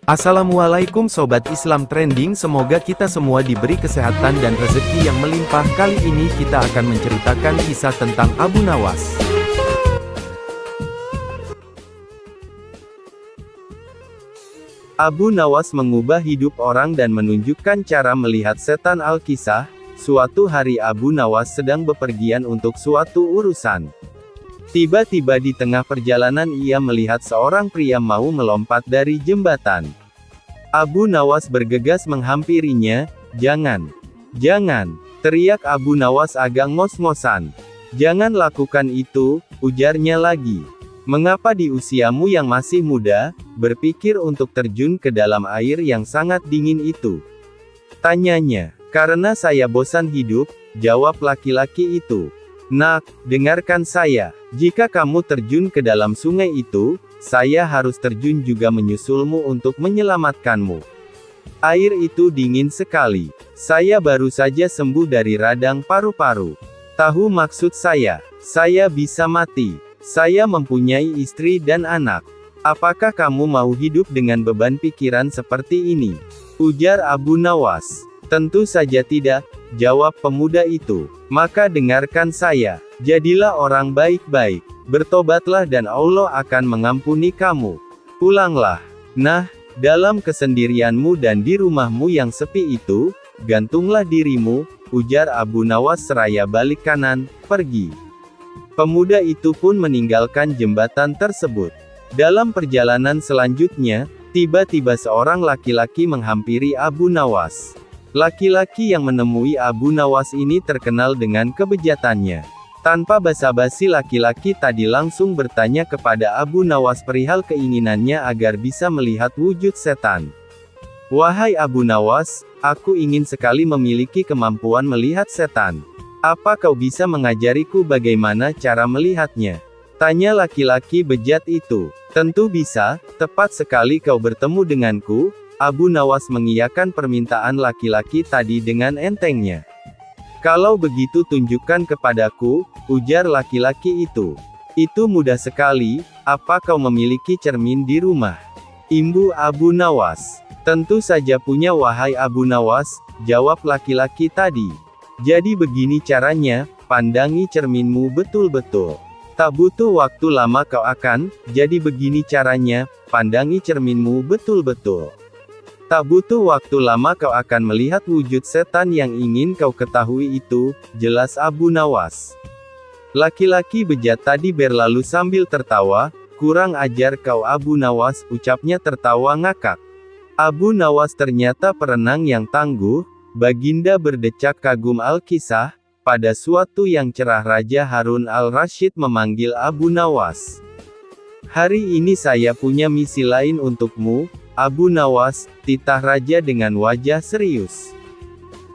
Assalamualaikum Sobat Islam Trending, semoga kita semua diberi kesehatan dan rezeki yang melimpah. Kali ini kita akan menceritakan kisah tentang Abu Nawas. Abu Nawas mengubah hidup orang dan menunjukkan cara melihat setan. Al-Kisah, suatu hari Abu Nawas sedang bepergian untuk suatu urusan. Tiba-tiba di tengah perjalanan ia melihat seorang pria mau melompat dari jembatan. Abu Nawas bergegas menghampirinya. "Jangan! Jangan!" teriak Abu Nawas agak ngos-ngosan. "Jangan lakukan itu," ujarnya lagi. "Mengapa di usiamu yang masih muda, berpikir untuk terjun ke dalam air yang sangat dingin itu?" tanyanya. "Karena saya bosan hidup," jawab laki-laki itu. "Nak, dengarkan saya. Jika kamu terjun ke dalam sungai itu, saya harus terjun juga menyusulmu untuk menyelamatkanmu. Air itu dingin sekali. Saya baru saja sembuh dari radang paru-paru. Tahu maksud saya bisa mati. Saya mempunyai istri dan anak. Apakah kamu mau hidup dengan beban pikiran seperti ini?" ujar Abu Nawas. "Tentu saja tidak," jawab pemuda itu. "Maka dengarkan saya. Jadilah orang baik-baik. Bertobatlah dan Allah akan mengampuni kamu. Pulanglah. Nah, dalam kesendirianmu dan di rumahmu yang sepi itu, gantunglah dirimu," ujar Abu Nawas seraya balik kanan, pergi. Pemuda itu pun meninggalkan jembatan tersebut. Dalam perjalanan selanjutnya, tiba-tiba seorang laki-laki menghampiri Abu Nawas. Laki-laki yang menemui Abu Nawas ini terkenal dengan kebejatannya. Tanpa basa-basi laki-laki tadi langsung bertanya kepada Abu Nawas perihal keinginannya agar bisa melihat wujud setan. "Wahai Abu Nawas, aku ingin sekali memiliki kemampuan melihat setan. Apa kau bisa mengajariku bagaimana cara melihatnya?" tanya laki-laki bejat itu. "Tentu bisa, tepat sekali kau bertemu denganku." Abu Nawas mengiyakan permintaan laki-laki tadi dengan entengnya. "Kalau begitu tunjukkan kepadaku," ujar laki-laki itu. "Itu mudah sekali. Apa kau memiliki cermin di rumah?" imbu Abu Nawas. "Tentu saja punya wahai Abu Nawas," jawab laki-laki tadi. "Jadi begini caranya, pandangi cerminmu betul-betul. Tak butuh waktu lama kau akan, jadi begini caranya, pandangi cerminmu betul-betul. Tak butuh waktu lama kau akan melihat wujud setan yang ingin kau ketahui itu," jelas Abu Nawas. Laki-laki bejat tadi berlalu sambil tertawa. "Kurang ajar kau Abu Nawas," ucapnya tertawa ngakak. Abu Nawas ternyata perenang yang tangguh. Baginda berdecak kagum. Al-Kisah, pada suatu yang cerah Raja Harun al-Rasyid memanggil Abu Nawas. "Hari ini saya punya misi lain untukmu, Abu Nawas," titah raja dengan wajah serius.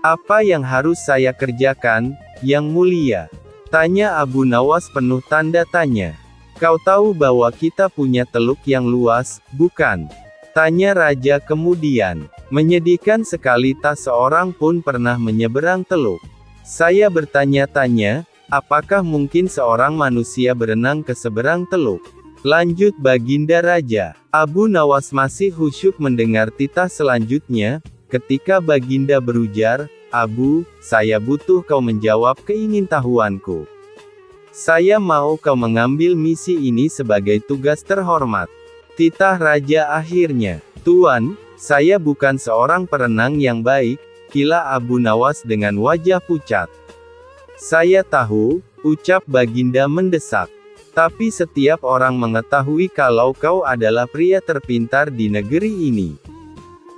"Apa yang harus saya kerjakan, Yang Mulia?" tanya Abu Nawas penuh tanda tanya. "Kau tahu bahwa kita punya teluk yang luas, bukan?" tanya raja kemudian. "Menyedihkan sekali, tak seorang pun pernah menyeberang teluk. Saya bertanya-tanya, apakah mungkin seorang manusia berenang ke seberang teluk?" lanjut Baginda Raja. Abu Nawas masih khusyuk mendengar titah selanjutnya. Ketika Baginda berujar, "Abu, saya butuh kau menjawab keingintahuanku. Saya mau kau mengambil misi ini sebagai tugas terhormat." Titah Raja akhirnya. "Tuan, saya bukan seorang perenang yang baik," kila Abu Nawas dengan wajah pucat. "Saya tahu," ucap Baginda mendesak. "Tapi setiap orang mengetahui kalau kau adalah pria terpintar di negeri ini.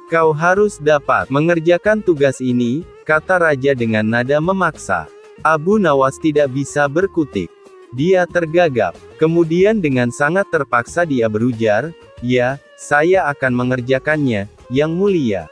Kau harus dapat mengerjakan tugas ini," kata raja dengan nada memaksa. Abu Nawas tidak bisa berkutik. Dia tergagap. Kemudian dengan sangat terpaksa dia berujar, "Ya, saya akan mengerjakannya, Yang Mulia."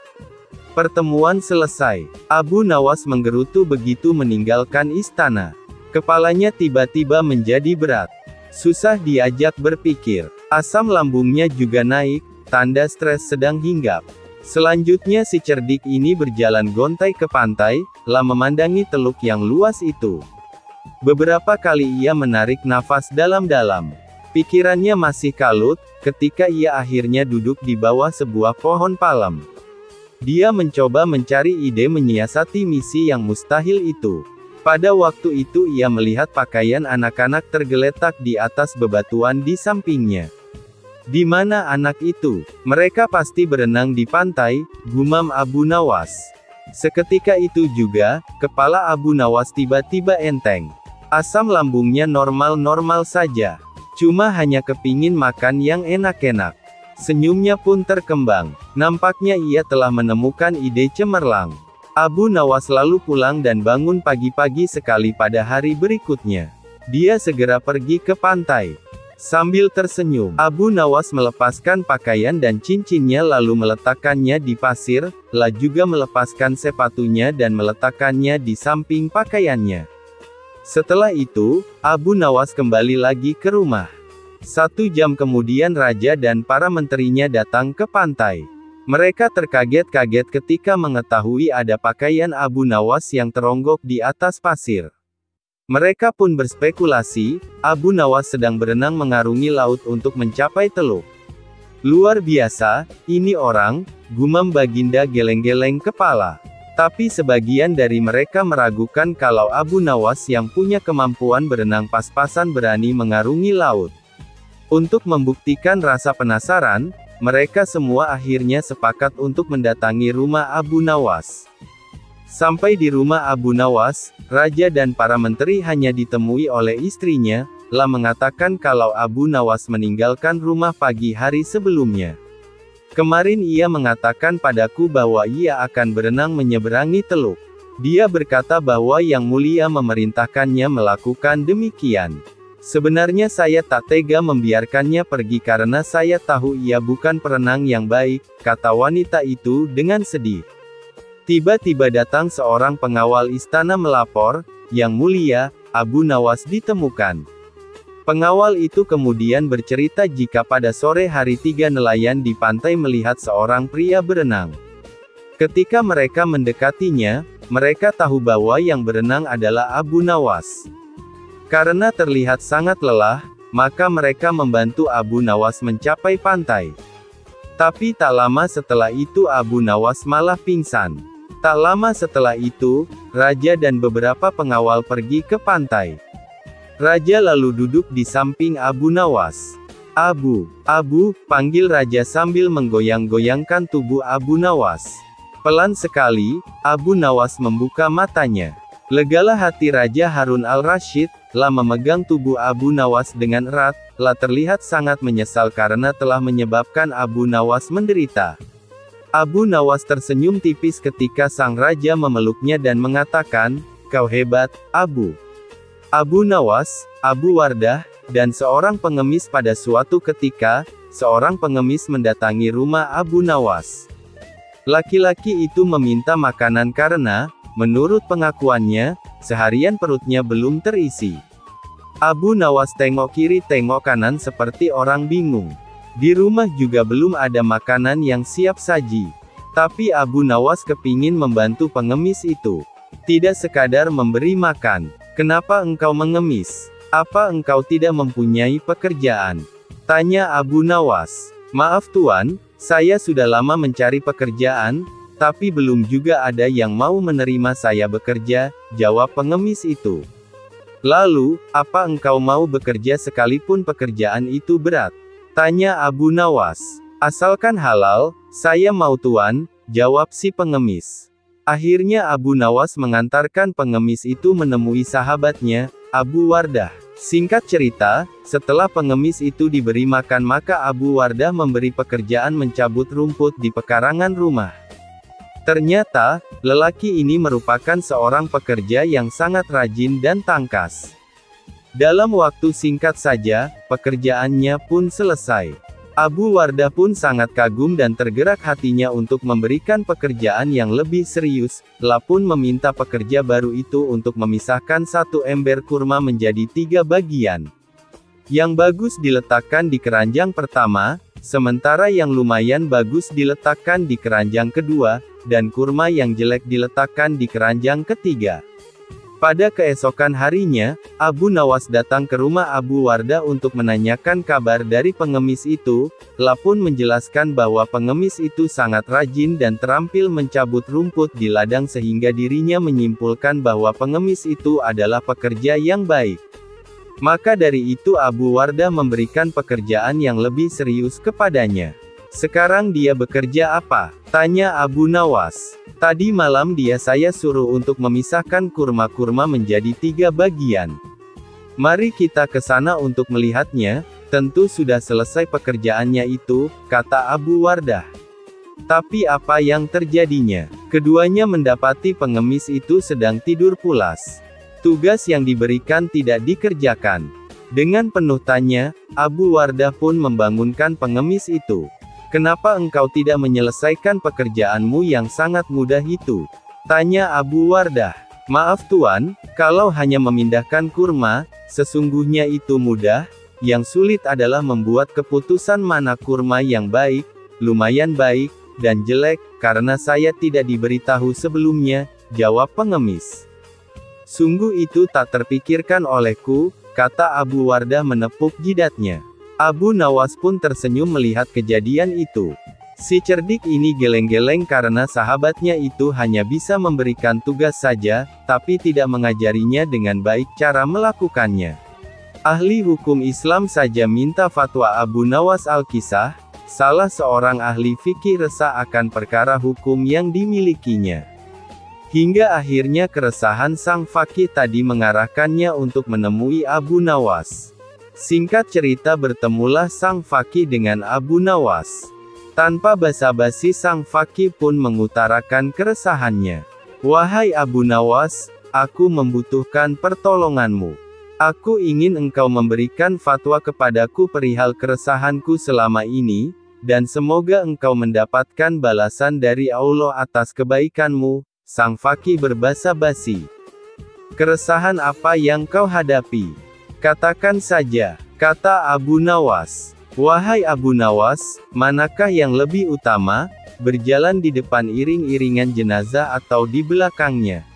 Pertemuan selesai. Abu Nawas menggerutu begitu meninggalkan istana. Kepalanya tiba-tiba menjadi berat. Susah diajak berpikir. Asam lambungnya juga naik, tanda stres sedang hinggap. Selanjutnya si cerdik ini berjalan gontai ke pantai, lalu memandangi teluk yang luas itu. Beberapa kali ia menarik nafas dalam-dalam. Pikirannya masih kalut, ketika ia akhirnya duduk di bawah sebuah pohon palem. Dia mencoba mencari ide menyiasati misi yang mustahil itu. Pada waktu itu ia melihat pakaian anak-anak tergeletak di atas bebatuan di sampingnya. Di mana anak itu? Mereka pasti berenang di pantai, gumam Abu Nawas. Seketika itu juga, kepala Abu Nawas tiba-tiba enteng. Asam lambungnya normal-normal saja. Cuma hanya kepingin makan yang enak-enak. Senyumnya pun terkembang. Nampaknya ia telah menemukan ide cemerlang. Abu Nawas lalu pulang dan bangun pagi-pagi sekali pada hari berikutnya. Dia segera pergi ke pantai. Sambil tersenyum, Abu Nawas melepaskan pakaian dan cincinnya lalu meletakkannya di pasir, lalu juga melepaskan sepatunya dan meletakkannya di samping pakaiannya. Setelah itu, Abu Nawas kembali lagi ke rumah. 1 jam kemudian raja dan para menterinya datang ke pantai. Mereka terkaget-kaget ketika mengetahui ada pakaian Abu Nawas yang teronggok di atas pasir. Mereka pun berspekulasi, Abu Nawas sedang berenang mengarungi laut untuk mencapai Teluk. Luar biasa, ini orang, gumam Baginda geleng-geleng kepala. Tapi sebagian dari mereka meragukan kalau Abu Nawas yang punya kemampuan berenang pas-pasan berani mengarungi laut. Untuk membuktikan rasa penasaran, mereka semua akhirnya sepakat untuk mendatangi rumah Abu Nawas. Sampai di rumah Abu Nawas, raja dan para menteri hanya ditemui oleh istrinya, lah mengatakan kalau Abu Nawas meninggalkan rumah pagi hari sebelumnya. Kemarin ia mengatakan padaku bahwa ia akan berenang menyeberangi teluk. Dia berkata bahwa Yang Mulia memerintahkannya melakukan demikian. Sebenarnya saya tak tega membiarkannya pergi karena saya tahu ia bukan perenang yang baik, kata wanita itu dengan sedih. Tiba-tiba datang seorang pengawal istana melapor, Yang Mulia, Abu Nawas ditemukan. Pengawal itu kemudian bercerita jika pada sore hari 3 nelayan di pantai melihat seorang pria berenang. Ketika mereka mendekatinya, mereka tahu bahwa yang berenang adalah Abu Nawas. Karena terlihat sangat lelah, maka mereka membantu Abu Nawas mencapai pantai. Tapi tak lama setelah itu Abu Nawas malah pingsan. Tak lama setelah itu, raja dan beberapa pengawal pergi ke pantai. Raja lalu duduk di samping Abu Nawas. Abu, panggil raja sambil menggoyang-goyangkan tubuh Abu Nawas. Pelan sekali, Abu Nawas membuka matanya. Legalah hati Raja Harun al-Rasyid, lah memegang tubuh Abu Nawas dengan erat, lah terlihat sangat menyesal karena telah menyebabkan Abu Nawas menderita. Abu Nawas tersenyum tipis ketika sang raja memeluknya dan mengatakan, "Kau hebat, Abu." Abu Nawas, Abu Wardah, dan seorang pengemis. Pada suatu ketika, seorang pengemis mendatangi rumah Abu Nawas. Laki-laki itu meminta makanan karena, menurut pengakuannya, seharian perutnya belum terisi. Abu Nawas tengok kiri tengok kanan seperti orang bingung. Di rumah juga belum ada makanan yang siap saji. Tapi Abu Nawas kepingin membantu pengemis itu. Tidak sekadar memberi makan. "Kenapa engkau mengemis? Apa engkau tidak mempunyai pekerjaan?" tanya Abu Nawas. "Maaf Tuan, saya sudah lama mencari pekerjaan, tapi belum juga ada yang mau menerima saya bekerja," jawab pengemis itu. "Lalu, apa engkau mau bekerja sekalipun pekerjaan itu berat?" tanya Abu Nawas. "Asalkan halal, saya mau Tuan," jawab si pengemis. Akhirnya Abu Nawas mengantarkan pengemis itu menemui sahabatnya, Abu Wardah. Singkat cerita, setelah pengemis itu diberi makan maka Abu Wardah memberi pekerjaan mencabut rumput di pekarangan rumah. Ternyata, lelaki ini merupakan seorang pekerja yang sangat rajin dan tangkas. Dalam waktu singkat saja, pekerjaannya pun selesai. Abu Wardah pun sangat kagum dan tergerak hatinya untuk memberikan pekerjaan yang lebih serius, lah pun meminta pekerja baru itu untuk memisahkan 1 ember kurma menjadi 3 bagian. Yang bagus diletakkan di keranjang pertama, sementara yang lumayan bagus diletakkan di keranjang kedua, dan kurma yang jelek diletakkan di keranjang ketiga. Pada keesokan harinya, Abu Nawas datang ke rumah Abu Wardah untuk menanyakan kabar dari pengemis itu. La pun menjelaskan bahwa pengemis itu sangat rajin dan terampil mencabut rumput di ladang sehingga dirinya menyimpulkan bahwa pengemis itu adalah pekerja yang baik. Maka dari itu Abu Wardah memberikan pekerjaan yang lebih serius kepadanya. "Sekarang dia bekerja apa?" tanya Abu Nawas. "Tadi malam saya suruh untuk memisahkan kurma-kurma menjadi 3 bagian. Mari kita ke sana untuk melihatnya." "Tentu sudah selesai pekerjaannya itu," kata Abu Wardah. Tapi apa yang terjadinya? Keduanya mendapati pengemis itu sedang tidur pulas. Tugas yang diberikan tidak dikerjakan. Dengan penuh tanya, Abu Wardah pun membangunkan pengemis itu. "Kenapa engkau tidak menyelesaikan pekerjaanmu yang sangat mudah itu?" tanya Abu Wardah. "Maaf Tuan, kalau hanya memindahkan kurma, sesungguhnya itu mudah. Yang sulit adalah membuat keputusan mana kurma yang baik, lumayan baik, dan jelek, karena saya tidak diberitahu sebelumnya," jawab pengemis. "Sungguh itu tak terpikirkan olehku," kata Abu Wardah menepuk jidatnya. Abu Nawas pun tersenyum melihat kejadian itu. Si cerdik ini geleng-geleng karena sahabatnya itu hanya bisa memberikan tugas saja, tapi tidak mengajarinya dengan baik cara melakukannya. Ahli hukum Islam saja minta fatwa Abu Nawas Al-Kisah, salah seorang ahli fikih resah akan perkara hukum yang dimilikinya. Hingga akhirnya keresahan sang faqih tadi mengarahkannya untuk menemui Abu Nawas. Singkat cerita, bertemulah sang faqih dengan Abu Nawas. Tanpa basa-basi sang faqih pun mengutarakan keresahannya. "Wahai Abu Nawas, aku membutuhkan pertolonganmu. Aku ingin engkau memberikan fatwa kepadaku perihal keresahanku selama ini, dan semoga engkau mendapatkan balasan dari Allah atas kebaikanmu." Sang faqih berbasa-basi. "Keresahan apa yang kau hadapi? Katakan saja," kata Abu Nawas. "Wahai Abu Nawas, manakah yang lebih utama, berjalan di depan iring-iringan jenazah atau di belakangnya?"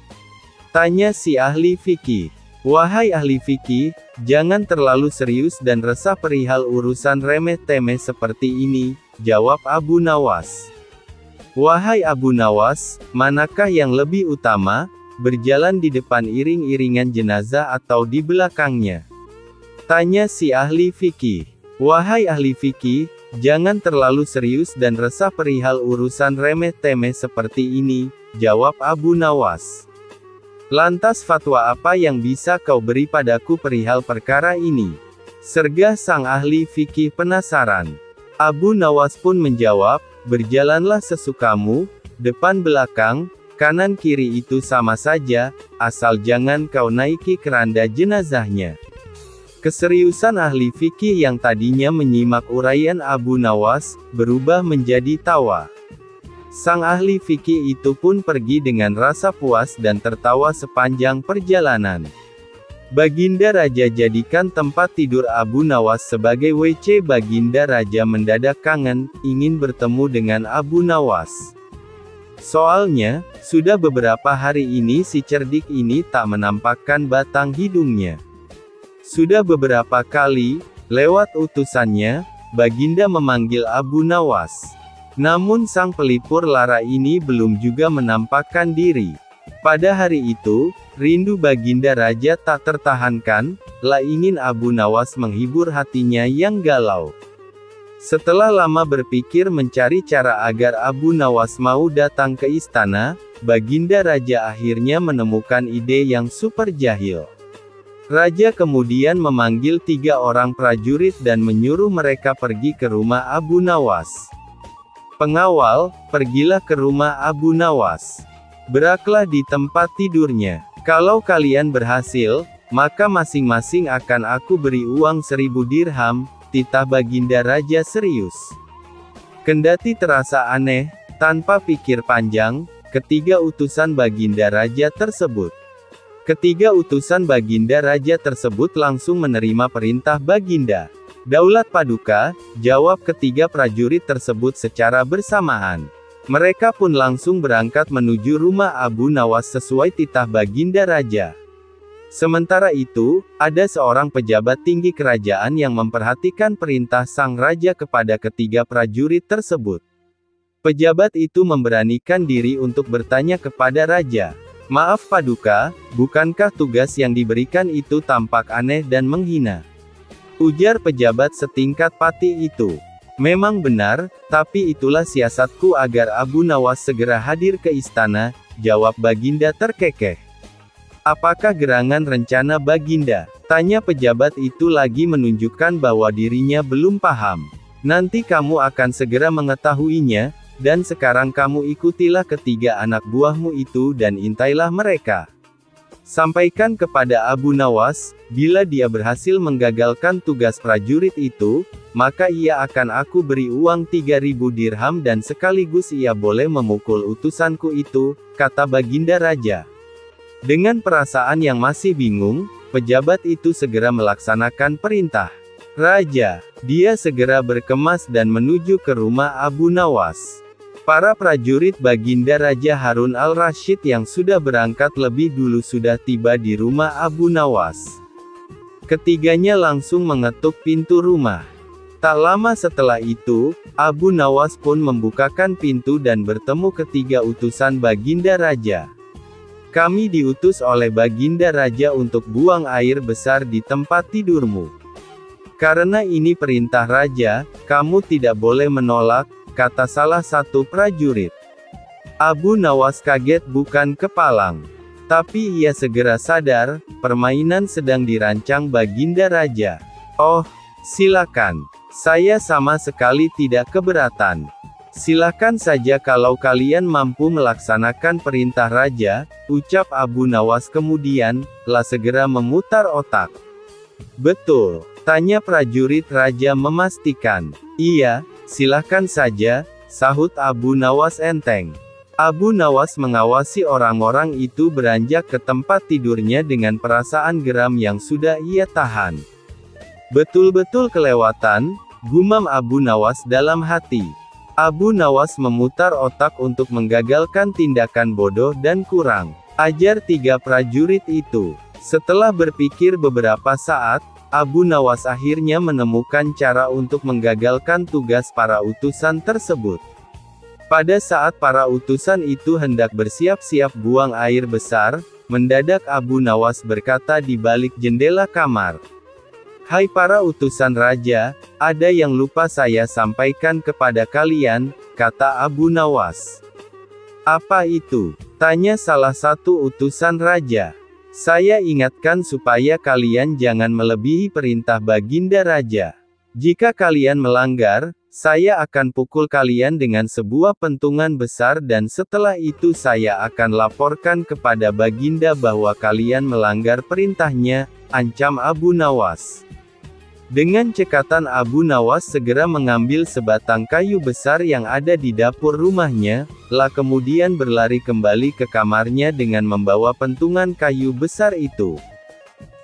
tanya si ahli fikih. "Wahai ahli fikih, jangan terlalu serius dan resah perihal urusan remeh-temeh seperti ini," jawab Abu Nawas. "Wahai Abu Nawas, manakah yang lebih utama, berjalan di depan iring-iringan jenazah atau di belakangnya?" tanya si ahli fikih. "Wahai ahli fikih, jangan terlalu serius dan resah perihal urusan remeh-temeh seperti ini," jawab Abu Nawas. "Lantas fatwa apa yang bisa kau beri padaku perihal perkara ini?" sergah sang ahli fikih penasaran. Abu Nawas pun menjawab, "Berjalanlah sesukamu, depan belakang, kanan kiri itu sama saja, asal jangan kau naiki keranda jenazahnya." Keseriusan ahli fikih yang tadinya menyimak uraian Abu Nawas, berubah menjadi tawa. Sang ahli fikih itu pun pergi dengan rasa puas dan tertawa sepanjang perjalanan. Baginda Raja jadikan tempat tidur Abu Nawas sebagai WC. Baginda Raja mendadak kangen, ingin bertemu dengan Abu Nawas. Soalnya, sudah beberapa hari ini si cerdik ini tak menampakkan batang hidungnya. Sudah beberapa kali, lewat utusannya, Baginda memanggil Abu Nawas. Namun sang pelipur lara ini belum juga menampakkan diri. Pada hari itu, rindu Baginda Raja tak tertahankan, ingin Abu Nawas menghibur hatinya yang galau. Setelah lama berpikir mencari cara agar Abu Nawas mau datang ke istana, Baginda Raja akhirnya menemukan ide yang super jahil. Raja kemudian memanggil 3 orang prajurit dan menyuruh mereka pergi ke rumah Abu Nawas. "Pengawal, pergilah ke rumah Abu Nawas. Beraklah di tempat tidurnya. Kalau kalian berhasil, maka masing-masing akan aku beri uang 1000 dirham, titah Baginda Raja serius. Kendati terasa aneh, tanpa pikir panjang, ketiga utusan Baginda Raja tersebut langsung menerima perintah Baginda. "Daulat Paduka," jawab ketiga prajurit tersebut secara bersamaan. Mereka pun langsung berangkat menuju rumah Abu Nawas sesuai titah Baginda Raja. Sementara itu, ada seorang pejabat tinggi kerajaan yang memperhatikan perintah sang raja kepada ketiga prajurit tersebut. Pejabat itu memberanikan diri untuk bertanya kepada raja, "Maaf Paduka, bukankah tugas yang diberikan itu tampak aneh dan menghina?" Ujar pejabat setingkat pati itu. "Memang benar, tapi itulah siasatku agar Abu Nawas segera hadir ke istana," jawab Baginda terkekeh. "Apakah gerangan rencana Baginda?" tanya pejabat itu lagi menunjukkan bahwa dirinya belum paham. "Nanti kamu akan segera mengetahuinya, dan sekarang kamu ikutilah ketiga anak buahmu itu dan intailah mereka. Sampaikan kepada Abu Nawas, bila dia berhasil menggagalkan tugas prajurit itu, maka ia akan aku beri uang 3.000 dirham dan sekaligus ia boleh memukul utusanku itu," kata Baginda Raja. Dengan perasaan yang masih bingung, pejabat itu segera melaksanakan perintah raja. Dia segera berkemas dan menuju ke rumah Abu Nawas. Para prajurit Baginda Raja Harun al-Rasyid yang sudah berangkat lebih dulu sudah tiba di rumah Abu Nawas. Ketiganya langsung mengetuk pintu rumah. Tak lama setelah itu, Abu Nawas pun membukakan pintu dan bertemu ketiga utusan Baginda Raja. "Kami diutus oleh Baginda Raja untuk buang air besar di tempat tidurmu. Karena ini perintah Raja, kamu tidak boleh menolak," kata salah satu prajurit. Abu Nawas kaget bukan kepalang. Tapi ia segera sadar, permainan sedang dirancang Baginda Raja. "Oh, silakan. Saya sama sekali tidak keberatan. Silakan saja kalau kalian mampu melaksanakan perintah Raja," ucap Abu Nawas kemudian, lah segera memutar otak. "Betul?" tanya prajurit Raja memastikan. "Iya, silakan saja," sahut Abu Nawas enteng. Abu Nawas mengawasi orang-orang itu beranjak ke tempat tidurnya dengan perasaan geram yang sudah ia tahan. "Betul-betul kelewatan," gumam Abu Nawas dalam hati. Abu Nawas memutar otak untuk menggagalkan tindakan bodoh dan kurang ajar tiga prajurit itu. Setelah berpikir beberapa saat, Abu Nawas akhirnya menemukan cara untuk menggagalkan tugas para utusan tersebut. Pada saat para utusan itu hendak bersiap-siap buang air besar, mendadak Abu Nawas berkata di balik jendela kamar, "Hai para utusan Raja, ada yang lupa saya sampaikan kepada kalian," kata Abu Nawas. "Apa itu?" tanya salah satu utusan Raja. "Saya ingatkan supaya kalian jangan melebihi perintah Baginda Raja. Jika kalian melanggar, saya akan pukul kalian dengan sebuah pentungan besar dan setelah itu saya akan laporkan kepada Baginda bahwa kalian melanggar perintahnya," ancam Abu Nawas. Dengan cekatan Abu Nawas segera mengambil sebatang kayu besar yang ada di dapur rumahnya, lah kemudian berlari kembali ke kamarnya dengan membawa pentungan kayu besar itu.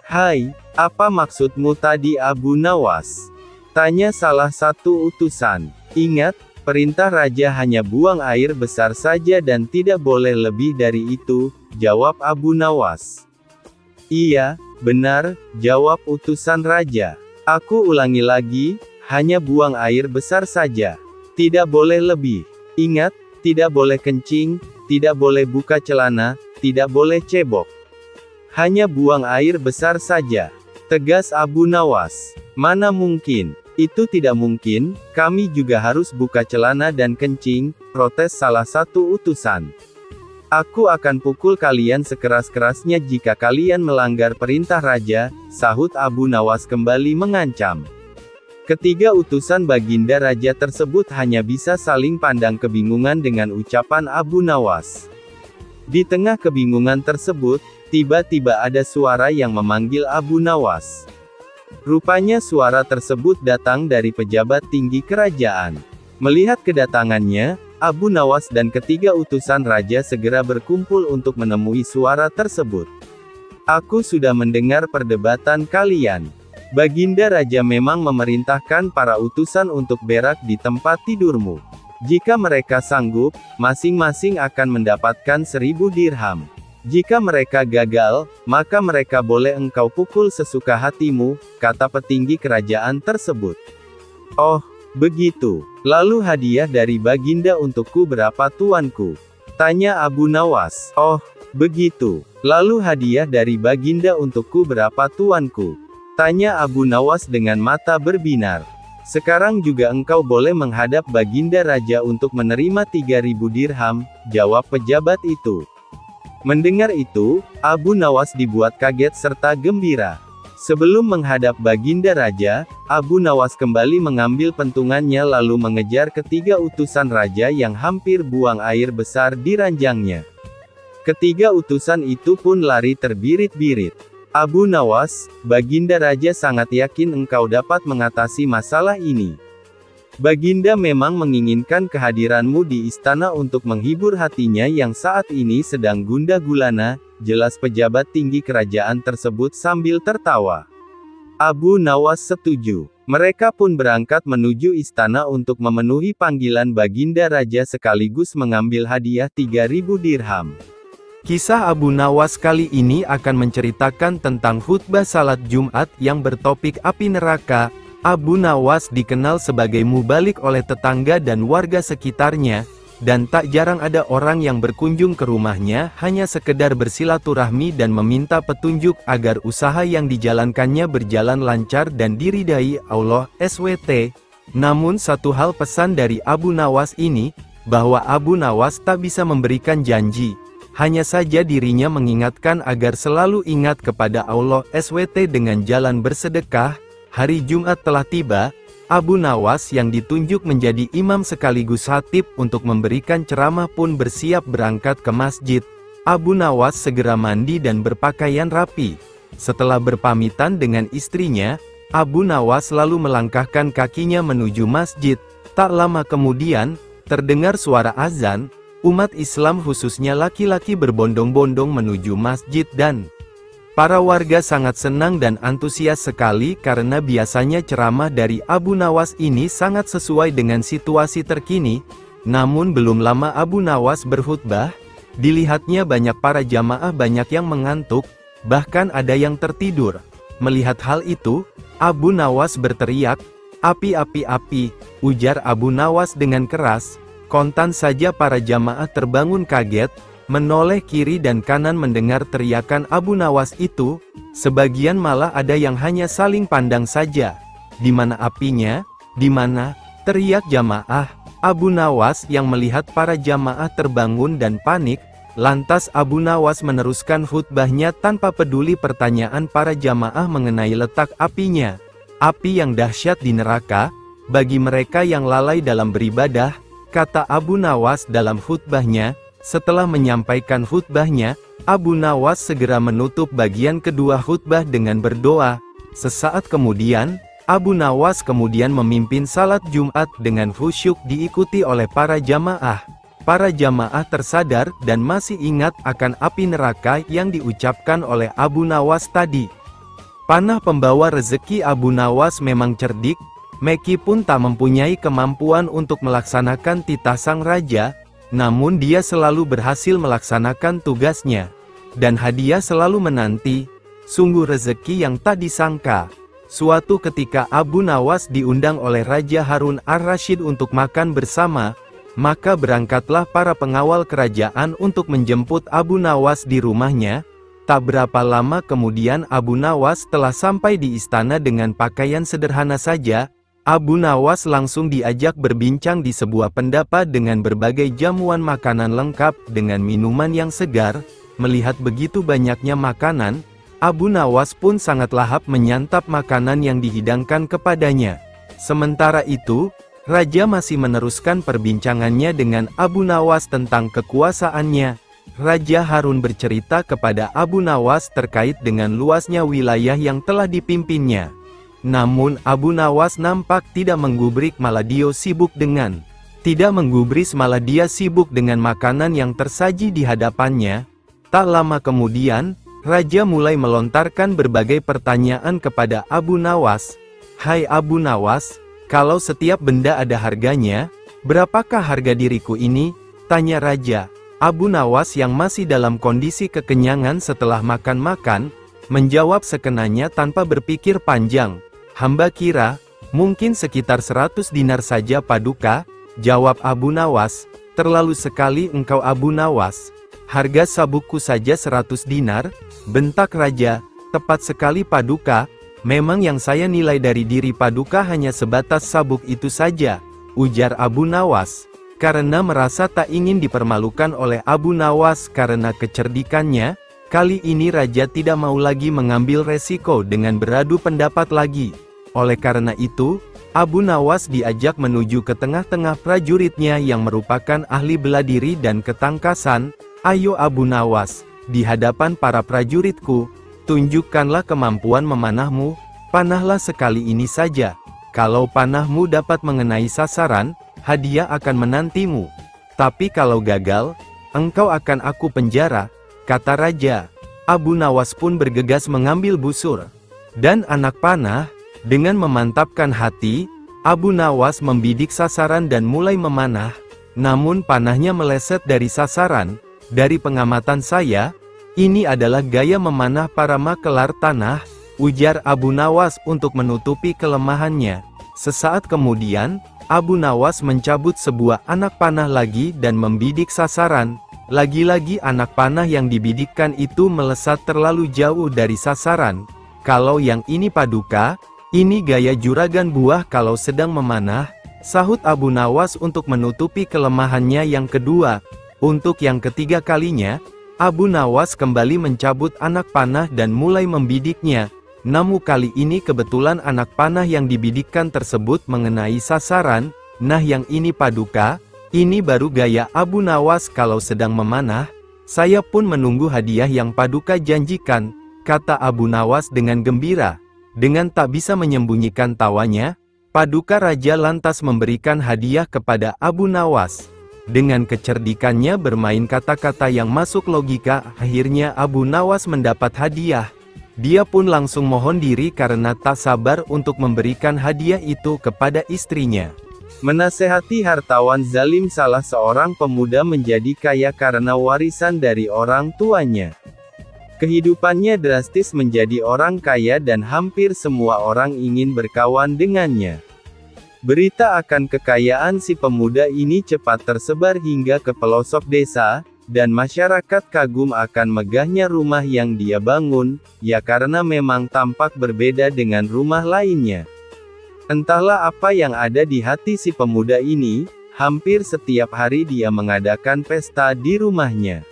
"Hai, apa maksudmu tadi Abu Nawas?" tanya salah satu utusan. "Ingat, perintah Raja hanya buang air besar saja dan tidak boleh lebih dari itu," jawab Abu Nawas. "Iya, benar," jawab utusan Raja. "Aku ulangi lagi, hanya buang air besar saja. Tidak boleh lebih. Ingat, tidak boleh kencing, tidak boleh buka celana, tidak boleh cebok. Hanya buang air besar saja," tegas Abu Nawas. "Mana mungkin. Itu tidak mungkin, kami juga harus buka celana dan kencing," protes salah satu utusan. "Aku akan pukul kalian sekeras-kerasnya jika kalian melanggar perintah Raja," sahut Abu Nawas kembali mengancam. Ketiga utusan Baginda Raja tersebut hanya bisa saling pandang kebingungan dengan ucapan Abu Nawas. Di tengah kebingungan tersebut, tiba-tiba ada suara yang memanggil Abu Nawas. Rupanya suara tersebut datang dari pejabat tinggi kerajaan. Melihat kedatangannya, Abu Nawas dan ketiga utusan Raja segera berkumpul untuk menemui suara tersebut. "Aku sudah mendengar perdebatan kalian. Baginda Raja memang memerintahkan para utusan untuk berak di tempat tidurmu. Jika mereka sanggup, masing-masing akan mendapatkan 1.000 dirham. Jika mereka gagal, maka mereka boleh engkau pukul sesuka hatimu, kata petinggi kerajaan tersebut. Oh, begitu. Lalu hadiah dari Baginda untukku berapa tuanku? Tanya Abu Nawas. Oh, begitu. Lalu hadiah dari Baginda untukku berapa tuanku? Tanya Abu Nawas dengan mata berbinar. Sekarang juga engkau boleh menghadap Baginda Raja untuk menerima 3.000 dirham, jawab pejabat itu. Mendengar itu, Abu Nawas dibuat kaget serta gembira. Sebelum menghadap Baginda Raja, Abu Nawas kembali mengambil pentungannya lalu mengejar ketiga utusan raja yang hampir buang air besar di ranjangnya. Ketiga utusan itu pun lari terbirit-birit. Abu Nawas, Baginda Raja sangat yakin engkau dapat mengatasi masalah ini. Baginda memang menginginkan kehadiranmu di istana untuk menghibur hatinya yang saat ini sedang gundah gulana, jelas pejabat tinggi kerajaan tersebut sambil tertawa. Abu Nawas setuju. Mereka pun berangkat menuju istana untuk memenuhi panggilan Baginda Raja sekaligus mengambil hadiah 3.000 dirham. Kisah Abu Nawas kali ini akan menceritakan tentang khutbah salat Jumat yang bertopik api neraka. Abu Nawas dikenal sebagai mubalik oleh tetangga dan warga sekitarnya, dan tak jarang ada orang yang berkunjung ke rumahnya hanya sekedar bersilaturahmi dan meminta petunjuk agar usaha yang dijalankannya berjalan lancar dan diridai Allah SWT. Namun satu hal pesan dari Abu Nawas ini, bahwa Abu Nawas tak bisa memberikan janji. Hanya saja dirinya mengingatkan agar selalu ingat kepada Allah SWT dengan jalan bersedekah. Hari Jumat telah tiba, Abu Nawas yang ditunjuk menjadi imam sekaligus khatib untuk memberikan ceramah pun bersiap berangkat ke masjid. Abu Nawas segera mandi dan berpakaian rapi. Setelah berpamitan dengan istrinya, Abu Nawas lalu melangkahkan kakinya menuju masjid. Tak lama kemudian, terdengar suara azan. Umat Islam khususnya laki-laki berbondong-bondong menuju masjid dan para warga sangat senang dan antusias sekali karena biasanya ceramah dari Abu Nawas ini sangat sesuai dengan situasi terkini. Namun belum lama Abu Nawas berkhutbah, dilihatnya banyak para jamaah banyak yang mengantuk, bahkan ada yang tertidur. Melihat hal itu, Abu Nawas berteriak, "Api, api, api!" ujar Abu Nawas dengan keras. Kontan saja para jamaah terbangun kaget, menoleh kiri dan kanan mendengar teriakan Abu Nawas itu, sebagian malah ada yang hanya saling pandang saja. "Di mana apinya? Di mana?" teriak jamaah. Abu Nawas yang melihat para jamaah terbangun dan panik, lantas Abu Nawas meneruskan khutbahnya tanpa peduli pertanyaan para jamaah mengenai letak apinya. "Api yang dahsyat di neraka, bagi mereka yang lalai dalam beribadah," kata Abu Nawas dalam khutbahnya. Setelah menyampaikan khutbahnya, Abu Nawas segera menutup bagian kedua khutbah dengan berdoa. Sesaat kemudian, Abu Nawas kemudian memimpin salat Jumat dengan khusyuk diikuti oleh para jamaah. Para jamaah tersadar dan masih ingat akan api neraka yang diucapkan oleh Abu Nawas tadi. Panah pembawa rezeki Abu Nawas memang cerdik, meskipun tak mempunyai kemampuan untuk melaksanakan titah sang raja, namun dia selalu berhasil melaksanakan tugasnya. Dan hadiah selalu menanti, sungguh rezeki yang tak disangka. Suatu ketika Abu Nawas diundang oleh Raja Harun ar-Rasyid untuk makan bersama, maka berangkatlah para pengawal kerajaan untuk menjemput Abu Nawas di rumahnya. Tak berapa lama kemudian Abu Nawas telah sampai di istana dengan pakaian sederhana saja. Abu Nawas langsung diajak berbincang di sebuah pendapa dengan berbagai jamuan makanan lengkap dengan minuman yang segar. Melihat begitu banyaknya makanan, Abu Nawas pun sangat lahap menyantap makanan yang dihidangkan kepadanya. Sementara itu, Raja masih meneruskan perbincangannya dengan Abu Nawas tentang kekuasaannya. Raja Harun bercerita kepada Abu Nawas terkait dengan luasnya wilayah yang telah dipimpinnya. Namun Abu Nawas nampak tidak menggubris, malah dia sibuk dengan makanan yang tersaji di hadapannya. Tak lama kemudian, Raja mulai melontarkan berbagai pertanyaan kepada Abu Nawas. "Hai Abu Nawas, kalau setiap benda ada harganya, berapakah harga diriku ini?" tanya Raja. Abu Nawas yang masih dalam kondisi kekenyangan setelah makan-makan, menjawab sekenanya tanpa berpikir panjang. Hamba kira, mungkin sekitar 100 dinar saja Paduka, jawab Abu Nawas. Terlalu sekali engkau Abu Nawas. Harga sabukku saja 100 dinar, bentak raja. Tepat sekali Paduka, memang yang saya nilai dari diri Paduka hanya sebatas sabuk itu saja, ujar Abu Nawas. Karena merasa tak ingin dipermalukan oleh Abu Nawas karena kecerdikannya, kali ini raja tidak mau lagi mengambil resiko dengan beradu pendapat lagi. Oleh karena itu, Abu Nawas diajak menuju ke tengah-tengah prajuritnya yang merupakan ahli bela diri dan ketangkasan. Ayo Abu Nawas, di hadapan para prajuritku, tunjukkanlah kemampuan memanahmu, panahlah sekali ini saja. Kalau panahmu dapat mengenai sasaran, hadiah akan menantimu. Tapi kalau gagal, engkau akan aku penjara, kata raja. Abu Nawas pun bergegas mengambil busur dan anak panah. Dengan memantapkan hati, Abu Nawas membidik sasaran dan mulai memanah. Namun panahnya meleset dari sasaran. Dari pengamatan saya, ini adalah gaya memanah para makelar tanah, ujar Abu Nawas untuk menutupi kelemahannya. Sesaat kemudian, Abu Nawas mencabut sebuah anak panah lagi dan membidik sasaran. Lagi-lagi anak panah yang dibidikkan itu melesat terlalu jauh dari sasaran. Kalau yang ini Paduka, ini gaya juragan buah kalau sedang memanah, sahut Abu Nawas untuk menutupi kelemahannya yang kedua. Untuk yang ketiga kalinya, Abu Nawas kembali mencabut anak panah dan mulai membidiknya. Namun kali ini kebetulan anak panah yang dibidikkan tersebut mengenai sasaran. Nah yang ini Paduka, ini baru gaya Abu Nawas kalau sedang memanah. Saya pun menunggu hadiah yang Paduka janjikan, kata Abu Nawas dengan gembira. Dengan tak bisa menyembunyikan tawanya, Paduka Raja lantas memberikan hadiah kepada Abu Nawas. Dengan kecerdikannya bermain kata-kata yang masuk logika, akhirnya Abu Nawas mendapat hadiah. Dia pun langsung mohon diri karena tak sabar untuk memberikan hadiah itu kepada istrinya. Menasehati hartawan zalim. Salah seorang pemuda menjadi kaya karena warisan dari orang tuanya. Kehidupannya drastis menjadi orang kaya dan hampir semua orang ingin berkawan dengannya. Berita akan kekayaan si pemuda ini cepat tersebar hingga ke pelosok desa, dan masyarakat kagum akan megahnya rumah yang dia bangun, ya karena memang tampak berbeda dengan rumah lainnya. Entahlah apa yang ada di hati si pemuda ini, hampir setiap hari dia mengadakan pesta di rumahnya.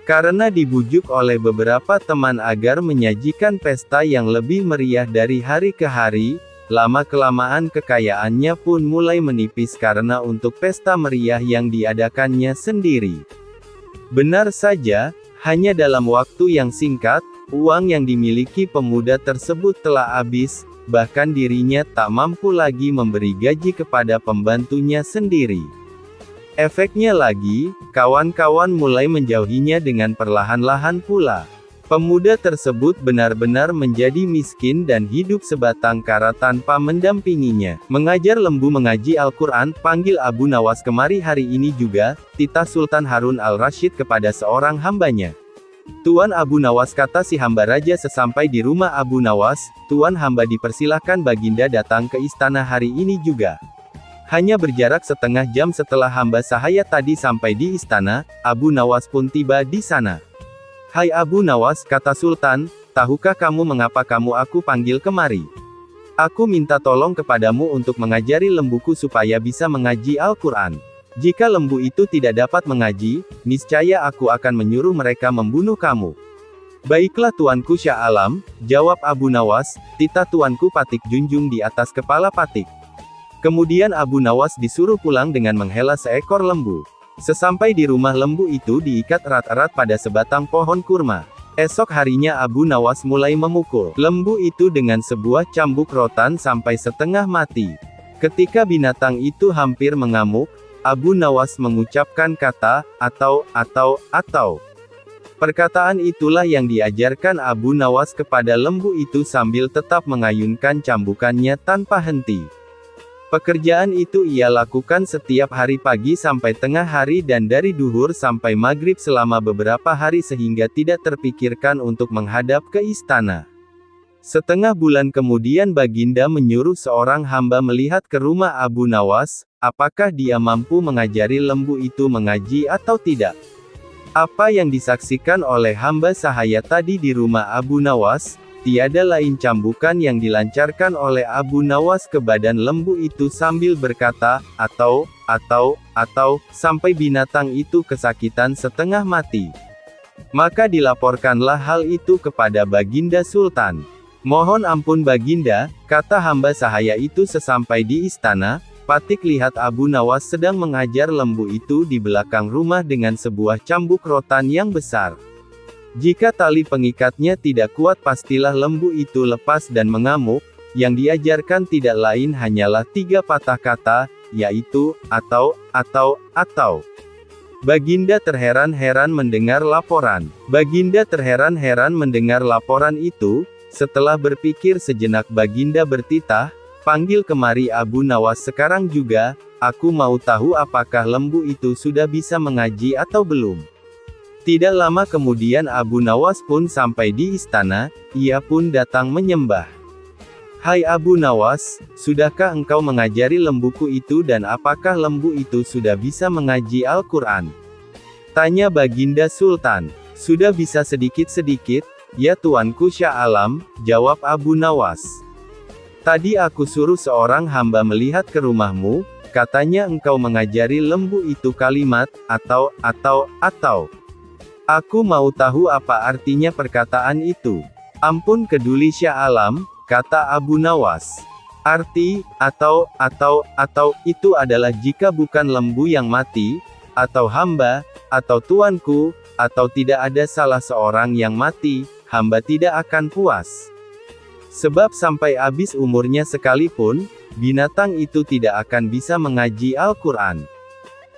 Karena dibujuk oleh beberapa teman agar menyajikan pesta yang lebih meriah dari hari ke hari, lama-kelamaan kekayaannya pun mulai menipis karena untuk pesta meriah yang diadakannya sendiri. Benar saja, hanya dalam waktu yang singkat, uang yang dimiliki pemuda tersebut telah habis, bahkan dirinya tak mampu lagi memberi gaji kepada pembantunya sendiri. Efeknya lagi, kawan-kawan mulai menjauhinya dengan perlahan-lahan pula. Pemuda tersebut benar-benar menjadi miskin dan hidup sebatang kara tanpa mendampinginya. Mengajar lembu mengaji Al-Quran, panggil Abu Nawas kemari hari ini juga, titah Sultan Harun al-Rasyid kepada seorang hambanya. Tuan Abu Nawas, kata si hamba raja sesampai di rumah Abu Nawas, Tuan hamba dipersilahkan baginda datang ke istana hari ini juga. Hanya berjarak setengah jam setelah hamba sahaya tadi sampai di istana, Abu Nawas pun tiba di sana. Hai Abu Nawas, kata Sultan, tahukah kamu mengapa aku panggil kemari? Aku minta tolong kepadamu untuk mengajari lembuku supaya bisa mengaji Al-Quran. Jika lembu itu tidak dapat mengaji, niscaya aku akan menyuruh mereka membunuh kamu. Baiklah tuanku Syah Alam, jawab Abu Nawas, titah tuanku Patik junjung di atas kepala Patik. Kemudian Abu Nawas disuruh pulang dengan menghela seekor lembu. Sesampai di rumah lembu itu diikat erat-erat pada sebatang pohon kurma. Esok harinya Abu Nawas mulai memukul lembu itu dengan sebuah cambuk rotan sampai setengah mati. Ketika binatang itu hampir mengamuk, Abu Nawas mengucapkan kata, atau. Perkataan itulah yang diajarkan Abu Nawas kepada lembu itu sambil tetap mengayunkan cambukannya tanpa henti. Pekerjaan itu ia lakukan setiap hari pagi sampai tengah hari dan dari duhur sampai maghrib selama beberapa hari sehingga tidak terpikirkan untuk menghadap ke istana. Setengah bulan kemudian Baginda menyuruh seorang hamba melihat ke rumah Abu Nawas, apakah dia mampu mengajari lembu itu mengaji atau tidak. Apa yang disaksikan oleh hamba sahaya tadi di rumah Abu Nawas, tiada lain cambukan yang dilancarkan oleh Abu Nawas ke badan lembu itu sambil berkata, atau, sampai binatang itu kesakitan setengah mati. Maka dilaporkanlah hal itu kepada Baginda Sultan. Mohon ampun Baginda, kata hamba sahaya itu sesampai di istana, Patik lihat Abu Nawas sedang mengajar lembu itu di belakang rumah dengan sebuah cambuk rotan yang besar. Jika tali pengikatnya tidak kuat pastilah lembu itu lepas dan mengamuk, yang diajarkan tidak lain hanyalah 3 patah kata, yaitu, atau. Baginda terheran-heran mendengar laporan. Itu, setelah berpikir sejenak Baginda bertitah, panggil kemari Abu Nawas sekarang juga, aku mau tahu apakah lembu itu sudah bisa mengaji atau belum. Tidak lama kemudian Abu Nawas pun sampai di istana, ia pun datang menyembah. Hai Abu Nawas, sudahkah engkau mengajari lembuku itu dan apakah lembu itu sudah bisa mengaji Al-Quran? Tanya Baginda Sultan. Sudah bisa sedikit-sedikit, ya Tuanku Syah Alam, jawab Abu Nawas. Tadi aku suruh seorang hamba melihat ke rumahmu, katanya engkau mengajari lembu itu kalimat, atau. Aku mau tahu apa artinya perkataan itu. Ampun keduli Syah Alam, kata Abu Nawas. Arti, atau, itu adalah jika bukan lembu yang mati, atau hamba, atau tuanku, atau tidak ada salah seorang yang mati, hamba tidak akan puas. Sebab sampai habis umurnya sekalipun, binatang itu tidak akan bisa mengaji Al-Quran.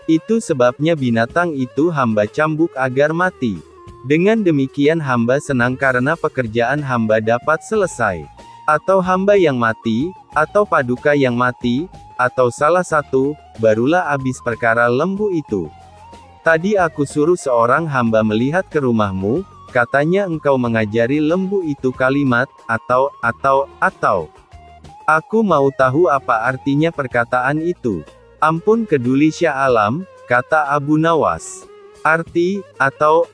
Itu sebabnya binatang itu hamba cambuk agar mati. Dengan demikian hamba senang karena pekerjaan hamba dapat selesai. Atau hamba yang mati, atau paduka yang mati, atau salah satu, barulah habis perkara lembu itu. Tadi aku suruh seorang hamba melihat ke rumahmu, katanya engkau mengajari lembu itu kalimat, atau. Aku mau tahu apa artinya perkataan itu. Ampun keduli Syah Alam, kata Abu Nawas. Arti, atau,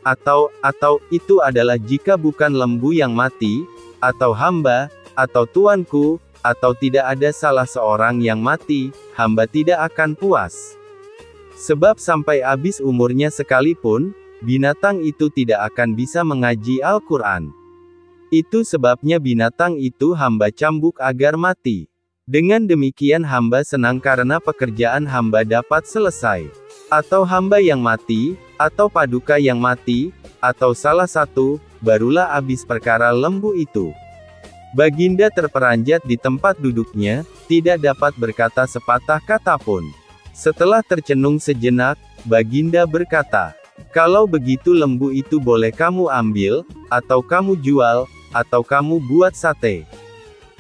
itu adalah jika bukan lembu yang mati, atau hamba, atau tuanku, atau tidak ada salah seorang yang mati, hamba tidak akan puas. Sebab sampai habis umurnya sekalipun, binatang itu tidak akan bisa mengaji Al-Quran. Itu sebabnya binatang itu hamba cambuk agar mati. Dengan demikian hamba senang karena pekerjaan hamba dapat selesai. Atau hamba yang mati, atau paduka yang mati, atau salah satu, barulah habis perkara lembu itu. Baginda terperanjat di tempat duduknya, tidak dapat berkata sepatah kata pun. Setelah tercenung sejenak, Baginda berkata, kalau begitu lembu itu boleh kamu ambil, atau kamu jual, atau kamu buat sate.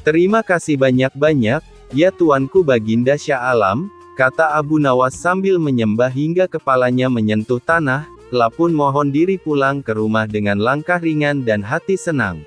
Terima kasih banyak-banyak, ya Tuanku Baginda Syah Alam, kata Abu Nawas sambil menyembah hingga kepalanya menyentuh tanah, lapun mohon diri pulang ke rumah dengan langkah ringan dan hati senang.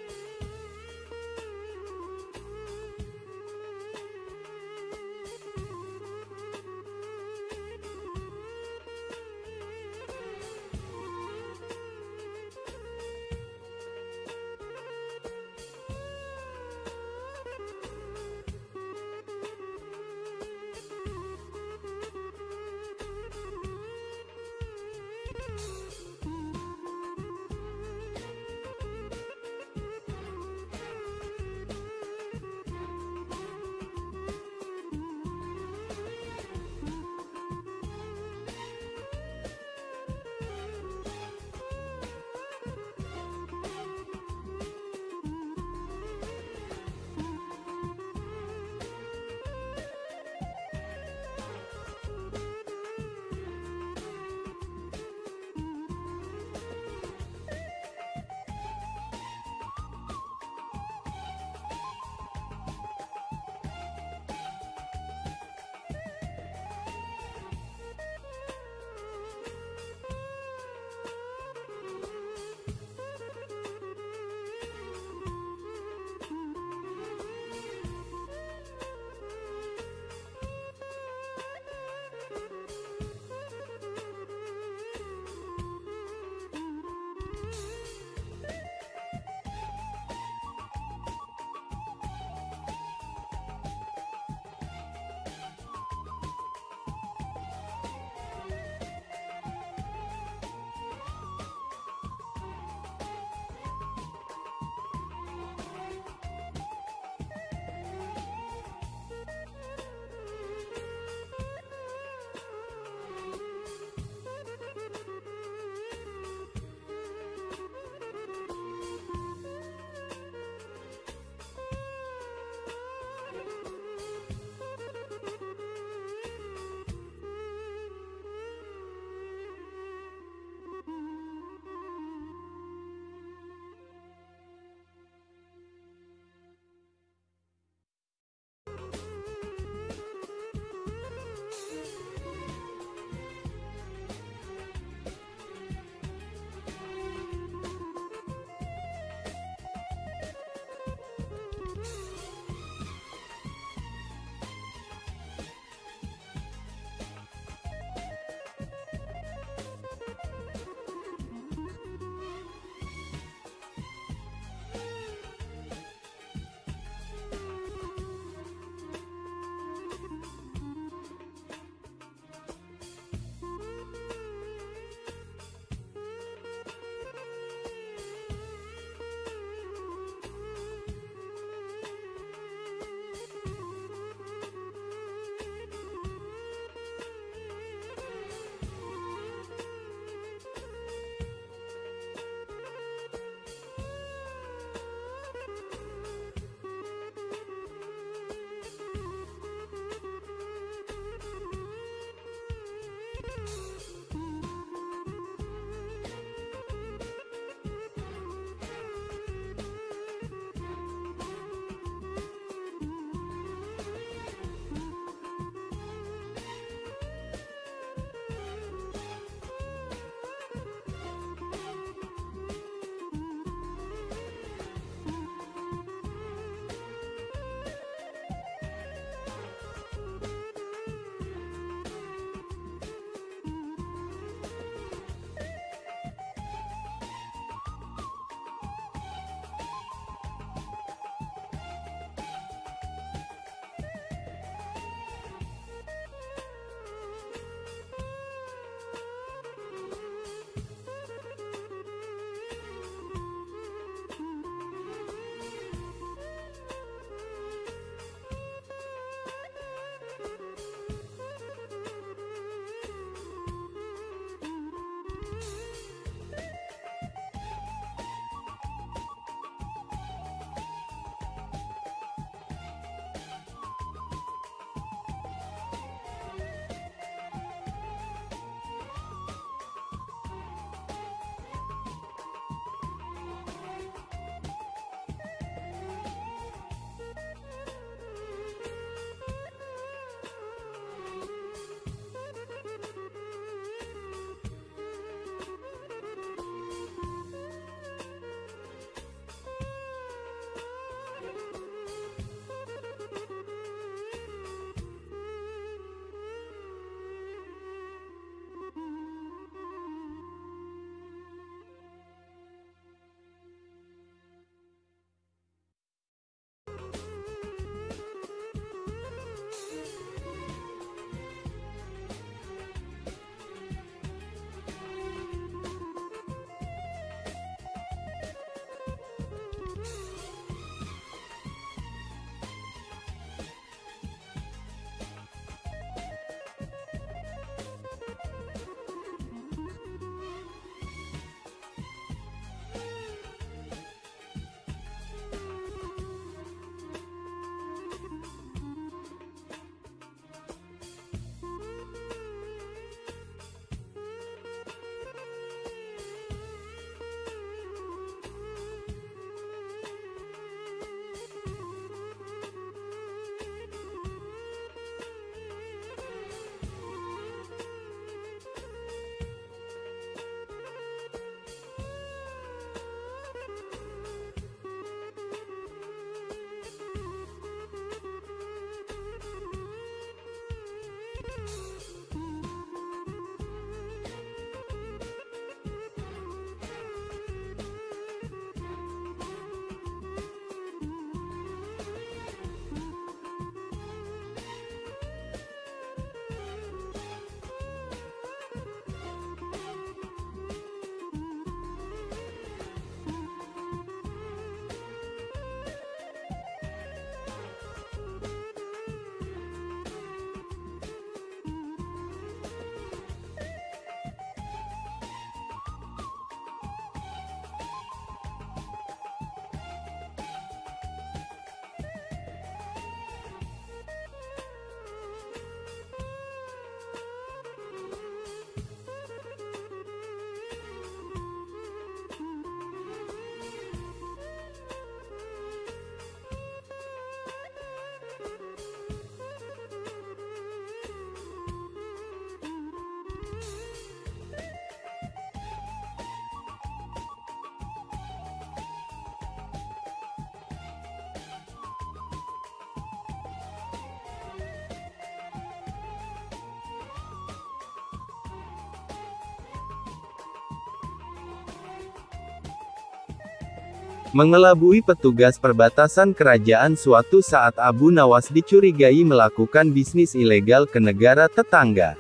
Mengelabui petugas perbatasan kerajaan suatu saat Abu Nawas dicurigai melakukan bisnis ilegal ke negara tetangga.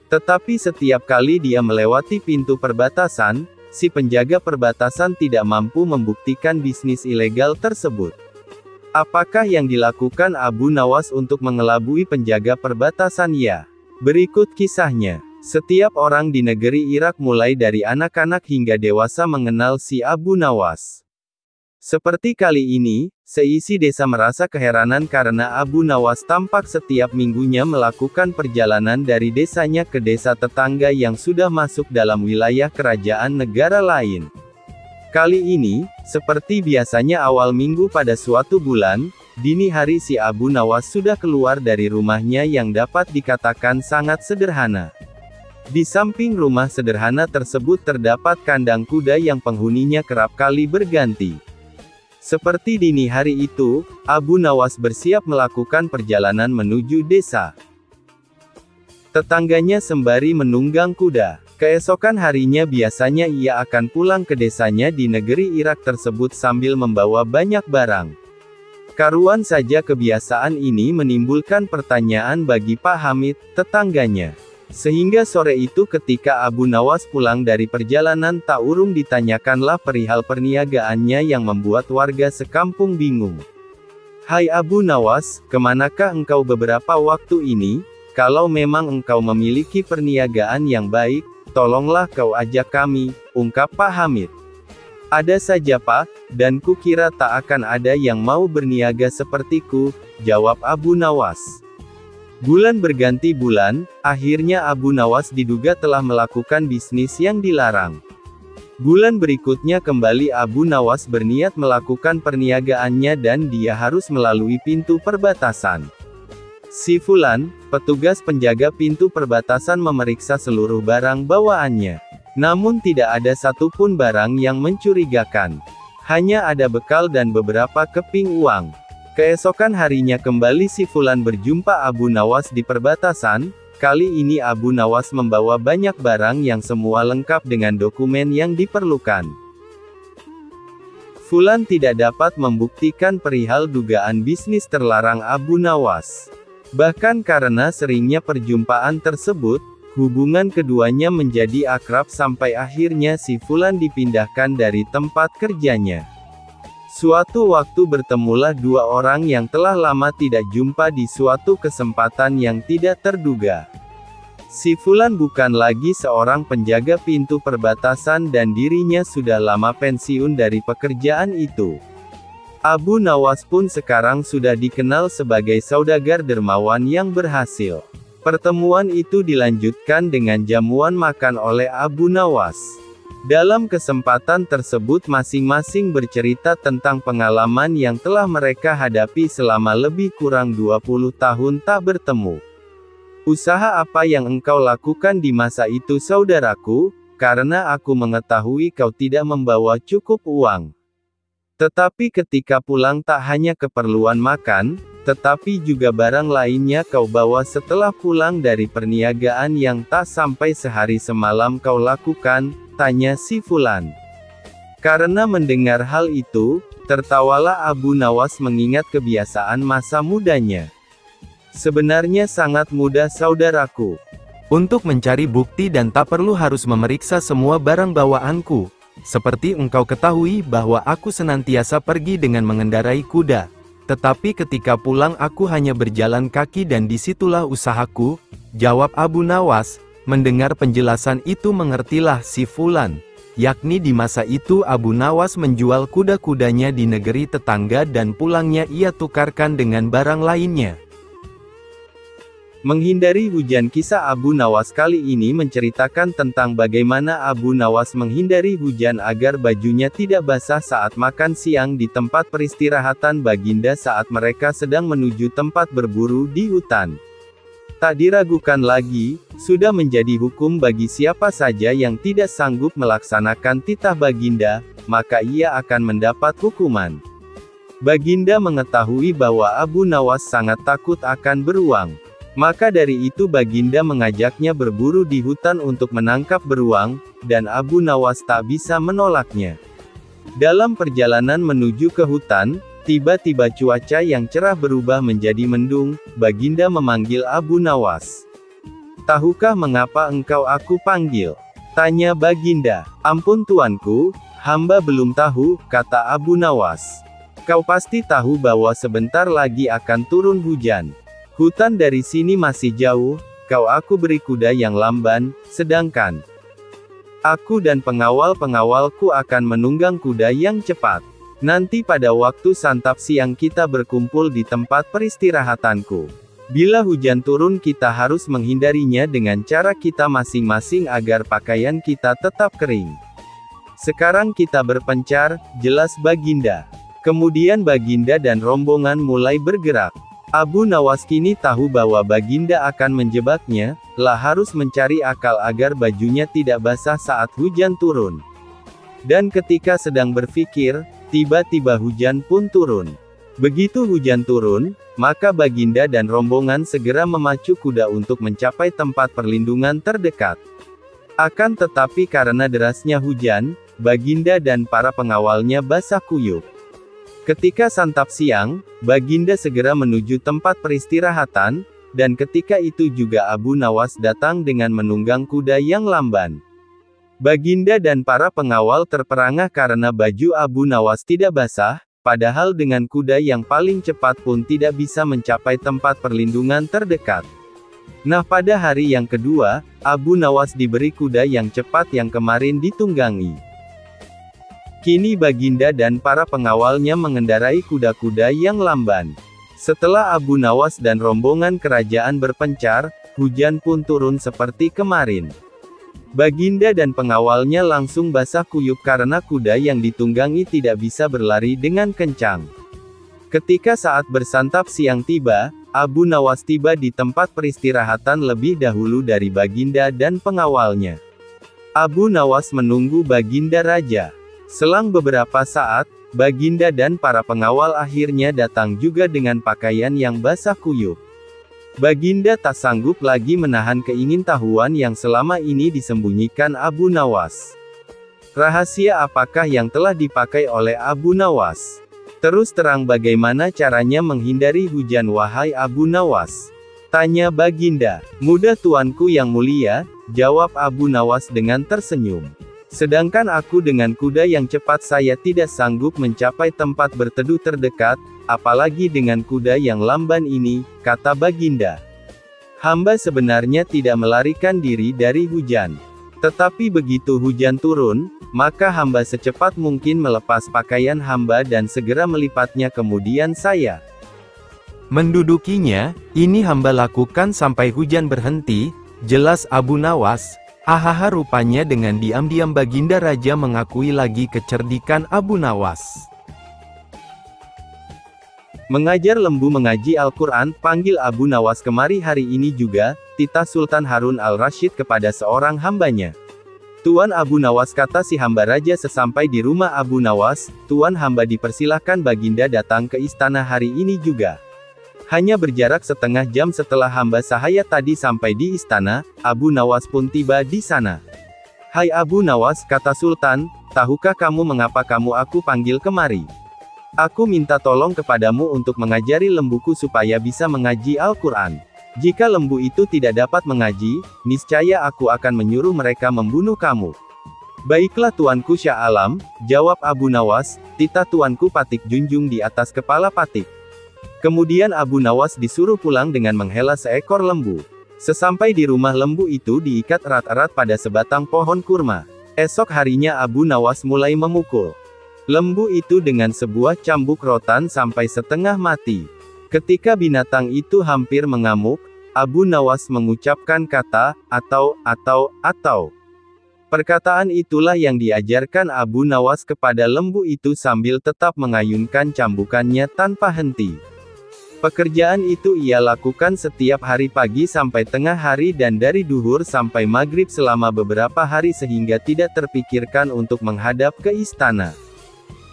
Tetapi setiap kali dia melewati pintu perbatasan, si penjaga perbatasan tidak mampu membuktikan bisnis ilegal tersebut. Apakah yang dilakukan Abu Nawas untuk mengelabui penjaga perbatasan? Ya, berikut kisahnya. Setiap orang di negeri Irak mulai dari anak-anak hingga dewasa mengenal si Abu Nawas. Seperti kali ini, seisi desa merasa keheranan karena Abu Nawas tampak setiap minggunya melakukan perjalanan dari desanya ke desa tetangga yang sudah masuk dalam wilayah kerajaan negara lain. Kali ini, seperti biasanya awal minggu pada suatu bulan, dini hari si Abu Nawas sudah keluar dari rumahnya yang dapat dikatakan sangat sederhana. Di samping rumah sederhana tersebut terdapat kandang kuda yang penghuninya kerap kali berganti. Seperti dini hari itu, Abu Nawas bersiap melakukan perjalanan menuju desa tetangganya sembari menunggang kuda. Keesokan harinya biasanya ia akan pulang ke desanya di negeri Irak tersebut sambil membawa banyak barang. Karuan saja kebiasaan ini menimbulkan pertanyaan bagi Pak Hamid, tetangganya. Sehingga sore itu ketika Abu Nawas pulang dari perjalanan tak urung ditanyakanlah perihal perniagaannya yang membuat warga sekampung bingung. "Hai Abu Nawas, kemanakah engkau beberapa waktu ini? Kalau memang engkau memiliki perniagaan yang baik, tolonglah kau ajak kami," ungkap Pak Hamid. "Ada saja Pak, dan kukira tak akan ada yang mau berniaga sepertiku," jawab Abu Nawas. Bulan berganti bulan, akhirnya Abu Nawas diduga telah melakukan bisnis yang dilarang. Bulan berikutnya kembali Abu Nawas berniat melakukan perniagaannya dan dia harus melalui pintu perbatasan. Si Fulan, petugas penjaga pintu perbatasan memeriksa seluruh barang bawaannya. Namun tidak ada satupun barang yang mencurigakan. Hanya ada bekal dan beberapa keping uang. Keesokan harinya kembali si Fulan berjumpa Abu Nawas di perbatasan. Kali ini Abu Nawas membawa banyak barang yang semua lengkap dengan dokumen yang diperlukan. Fulan tidak dapat membuktikan perihal dugaan bisnis terlarang Abu Nawas. Bahkan karena seringnya perjumpaan tersebut, hubungan keduanya menjadi akrab sampai akhirnya si Fulan dipindahkan dari tempat kerjanya. Suatu waktu bertemulah dua orang yang telah lama tidak jumpa di suatu kesempatan yang tidak terduga. Si Fulan bukan lagi seorang penjaga pintu perbatasan dan dirinya sudah lama pensiun dari pekerjaan itu. Abu Nawas pun sekarang sudah dikenal sebagai saudagar dermawan yang berhasil. Pertemuan itu dilanjutkan dengan jamuan makan oleh Abu Nawas. Dalam kesempatan tersebut masing-masing bercerita tentang pengalaman yang telah mereka hadapi selama lebih kurang 20 tahun tak bertemu. "Usaha apa yang engkau lakukan di masa itu saudaraku? Karena aku mengetahui kau tidak membawa cukup uang. Tetapi ketika pulang tak hanya keperluan makan, tetapi juga barang lainnya kau bawa setelah pulang dari perniagaan yang tak sampai sehari semalam kau lakukan," tanya si Fulan. Karena mendengar hal itu, tertawalah Abu Nawas mengingat kebiasaan masa mudanya. "Sebenarnya sangat mudah saudaraku. Untuk mencari bukti dan tak perlu harus memeriksa semua barang bawaanku. Seperti engkau ketahui bahwa aku senantiasa pergi dengan mengendarai kuda. Tetapi ketika pulang aku hanya berjalan kaki dan disitulah usahaku," jawab Abu Nawas. Mendengar penjelasan itu mengertilah si Fulan. Yakni di masa itu Abu Nawas menjual kuda-kudanya di negeri tetangga dan pulangnya ia tukarkan dengan barang lainnya. Menghindari hujan. Kisah Abu Nawas kali ini menceritakan tentang bagaimana Abu Nawas menghindari hujan agar bajunya tidak basah saat makan siang di tempat peristirahatan baginda saat mereka sedang menuju tempat berburu di hutan. Tak diragukan lagi, sudah menjadi hukum bagi siapa saja yang tidak sanggup melaksanakan titah baginda, maka ia akan mendapat hukuman. Baginda mengetahui bahwa Abu Nawas sangat takut akan beruang. Maka dari itu baginda mengajaknya berburu di hutan untuk menangkap beruang, dan Abu Nawas tak bisa menolaknya. Dalam perjalanan menuju ke hutan, tiba-tiba cuaca yang cerah berubah menjadi mendung. Baginda memanggil Abu Nawas. "Tahukah mengapa engkau aku panggil?" tanya Baginda. "Ampun tuanku, hamba belum tahu," kata Abu Nawas. "Kau pasti tahu bahwa sebentar lagi akan turun hujan. Hutan dari sini masih jauh, aku beri kuda yang lamban, sedangkan aku dan pengawal-pengawalku akan menunggang kuda yang cepat. Nanti pada waktu santap siang kita berkumpul di tempat peristirahatanku. Bila hujan turun kita harus menghindarinya dengan cara kita masing-masing agar pakaian kita tetap kering. Sekarang kita berpencar," jelas Baginda. Kemudian Baginda dan rombongan mulai bergerak. Abu Nawas kini tahu bahwa Baginda akan menjebaknya, harus mencari akal agar bajunya tidak basah saat hujan turun. Dan ketika sedang berpikir, tiba-tiba hujan pun turun. Begitu hujan turun, maka Baginda dan rombongan segera memacu kuda untuk mencapai tempat perlindungan terdekat. Akan tetapi karena derasnya hujan, Baginda dan para pengawalnya basah kuyup. Ketika santap siang, Baginda segera menuju tempat peristirahatan, dan ketika itu juga Abu Nawas datang dengan menunggang kuda yang lamban. Baginda dan para pengawal terperangah karena baju Abu Nawas tidak basah, padahal dengan kuda yang paling cepat pun tidak bisa mencapai tempat perlindungan terdekat. Nah, pada hari yang kedua, Abu Nawas diberi kuda yang cepat yang kemarin ditunggangi. Kini Baginda dan para pengawalnya mengendarai kuda-kuda yang lamban. Setelah Abu Nawas dan rombongan kerajaan berpencar, hujan pun turun seperti kemarin. Baginda dan pengawalnya langsung basah kuyup karena kuda yang ditunggangi tidak bisa berlari dengan kencang. Ketika saat bersantap siang tiba, Abu Nawas tiba di tempat peristirahatan lebih dahulu dari Baginda dan pengawalnya. Abu Nawas menunggu Baginda Raja. Selang beberapa saat, Baginda dan para pengawal akhirnya datang juga dengan pakaian yang basah kuyup. Baginda tak sanggup lagi menahan keingintahuan yang selama ini disembunyikan Abu Nawas. Rahasia apakah yang telah dipakai oleh Abu Nawas? Terus terang bagaimana caranya menghindari hujan wahai Abu Nawas? Tanya Baginda. "Mudah tuanku yang mulia," jawab Abu Nawas dengan tersenyum. "Sedangkan aku dengan kuda yang cepat saya tidak sanggup mencapai tempat berteduh terdekat, apalagi dengan kuda yang lamban ini," kata Baginda. "Hamba sebenarnya tidak melarikan diri dari hujan. Tetapi begitu hujan turun, maka hamba secepat mungkin melepas pakaian hamba dan segera melipatnya kemudian saya mendudukinya. Ini hamba lakukan sampai hujan berhenti," jelas Abu Nawas. Ahaha, rupanya dengan diam-diam Baginda Raja mengakui lagi kecerdikan Abu Nawas. Mengajar lembu mengaji Al-Quran, panggil Abu Nawas kemari hari ini juga, titah Sultan Harun al-Rasyid kepada seorang hambanya. "Tuan Abu Nawas," kata si hamba raja sesampai di rumah Abu Nawas, "Tuan hamba dipersilahkan Baginda datang ke istana hari ini juga." Hanya berjarak setengah jam setelah hamba sahaya tadi sampai di istana, Abu Nawas pun tiba di sana. "Hai Abu Nawas," kata Sultan, "tahukah kamu mengapa aku panggil kemari? Aku minta tolong kepadamu untuk mengajari lembuku supaya bisa mengaji Al-Quran. Jika lembu itu tidak dapat mengaji, niscaya aku akan menyuruh mereka membunuh kamu." "Baiklah tuanku Syah Alam," jawab Abu Nawas, "titah tuanku patik junjung di atas kepala patik." Kemudian Abu Nawas disuruh pulang dengan menghela seekor lembu. Sesampai di rumah, lembu itu diikat erat-erat pada sebatang pohon kurma. Esok harinya Abu Nawas mulai memukul lembu itu dengan sebuah cambuk rotan sampai setengah mati. Ketika binatang itu hampir mengamuk, Abu Nawas mengucapkan kata, atau. Perkataan itulah yang diajarkan Abu Nawas kepada lembu itu sambil tetap mengayunkan cambukannya tanpa henti. Pekerjaan itu ia lakukan setiap hari pagi sampai tengah hari dan dari duhur sampai maghrib selama beberapa hari sehingga tidak terpikirkan untuk menghadap ke istana.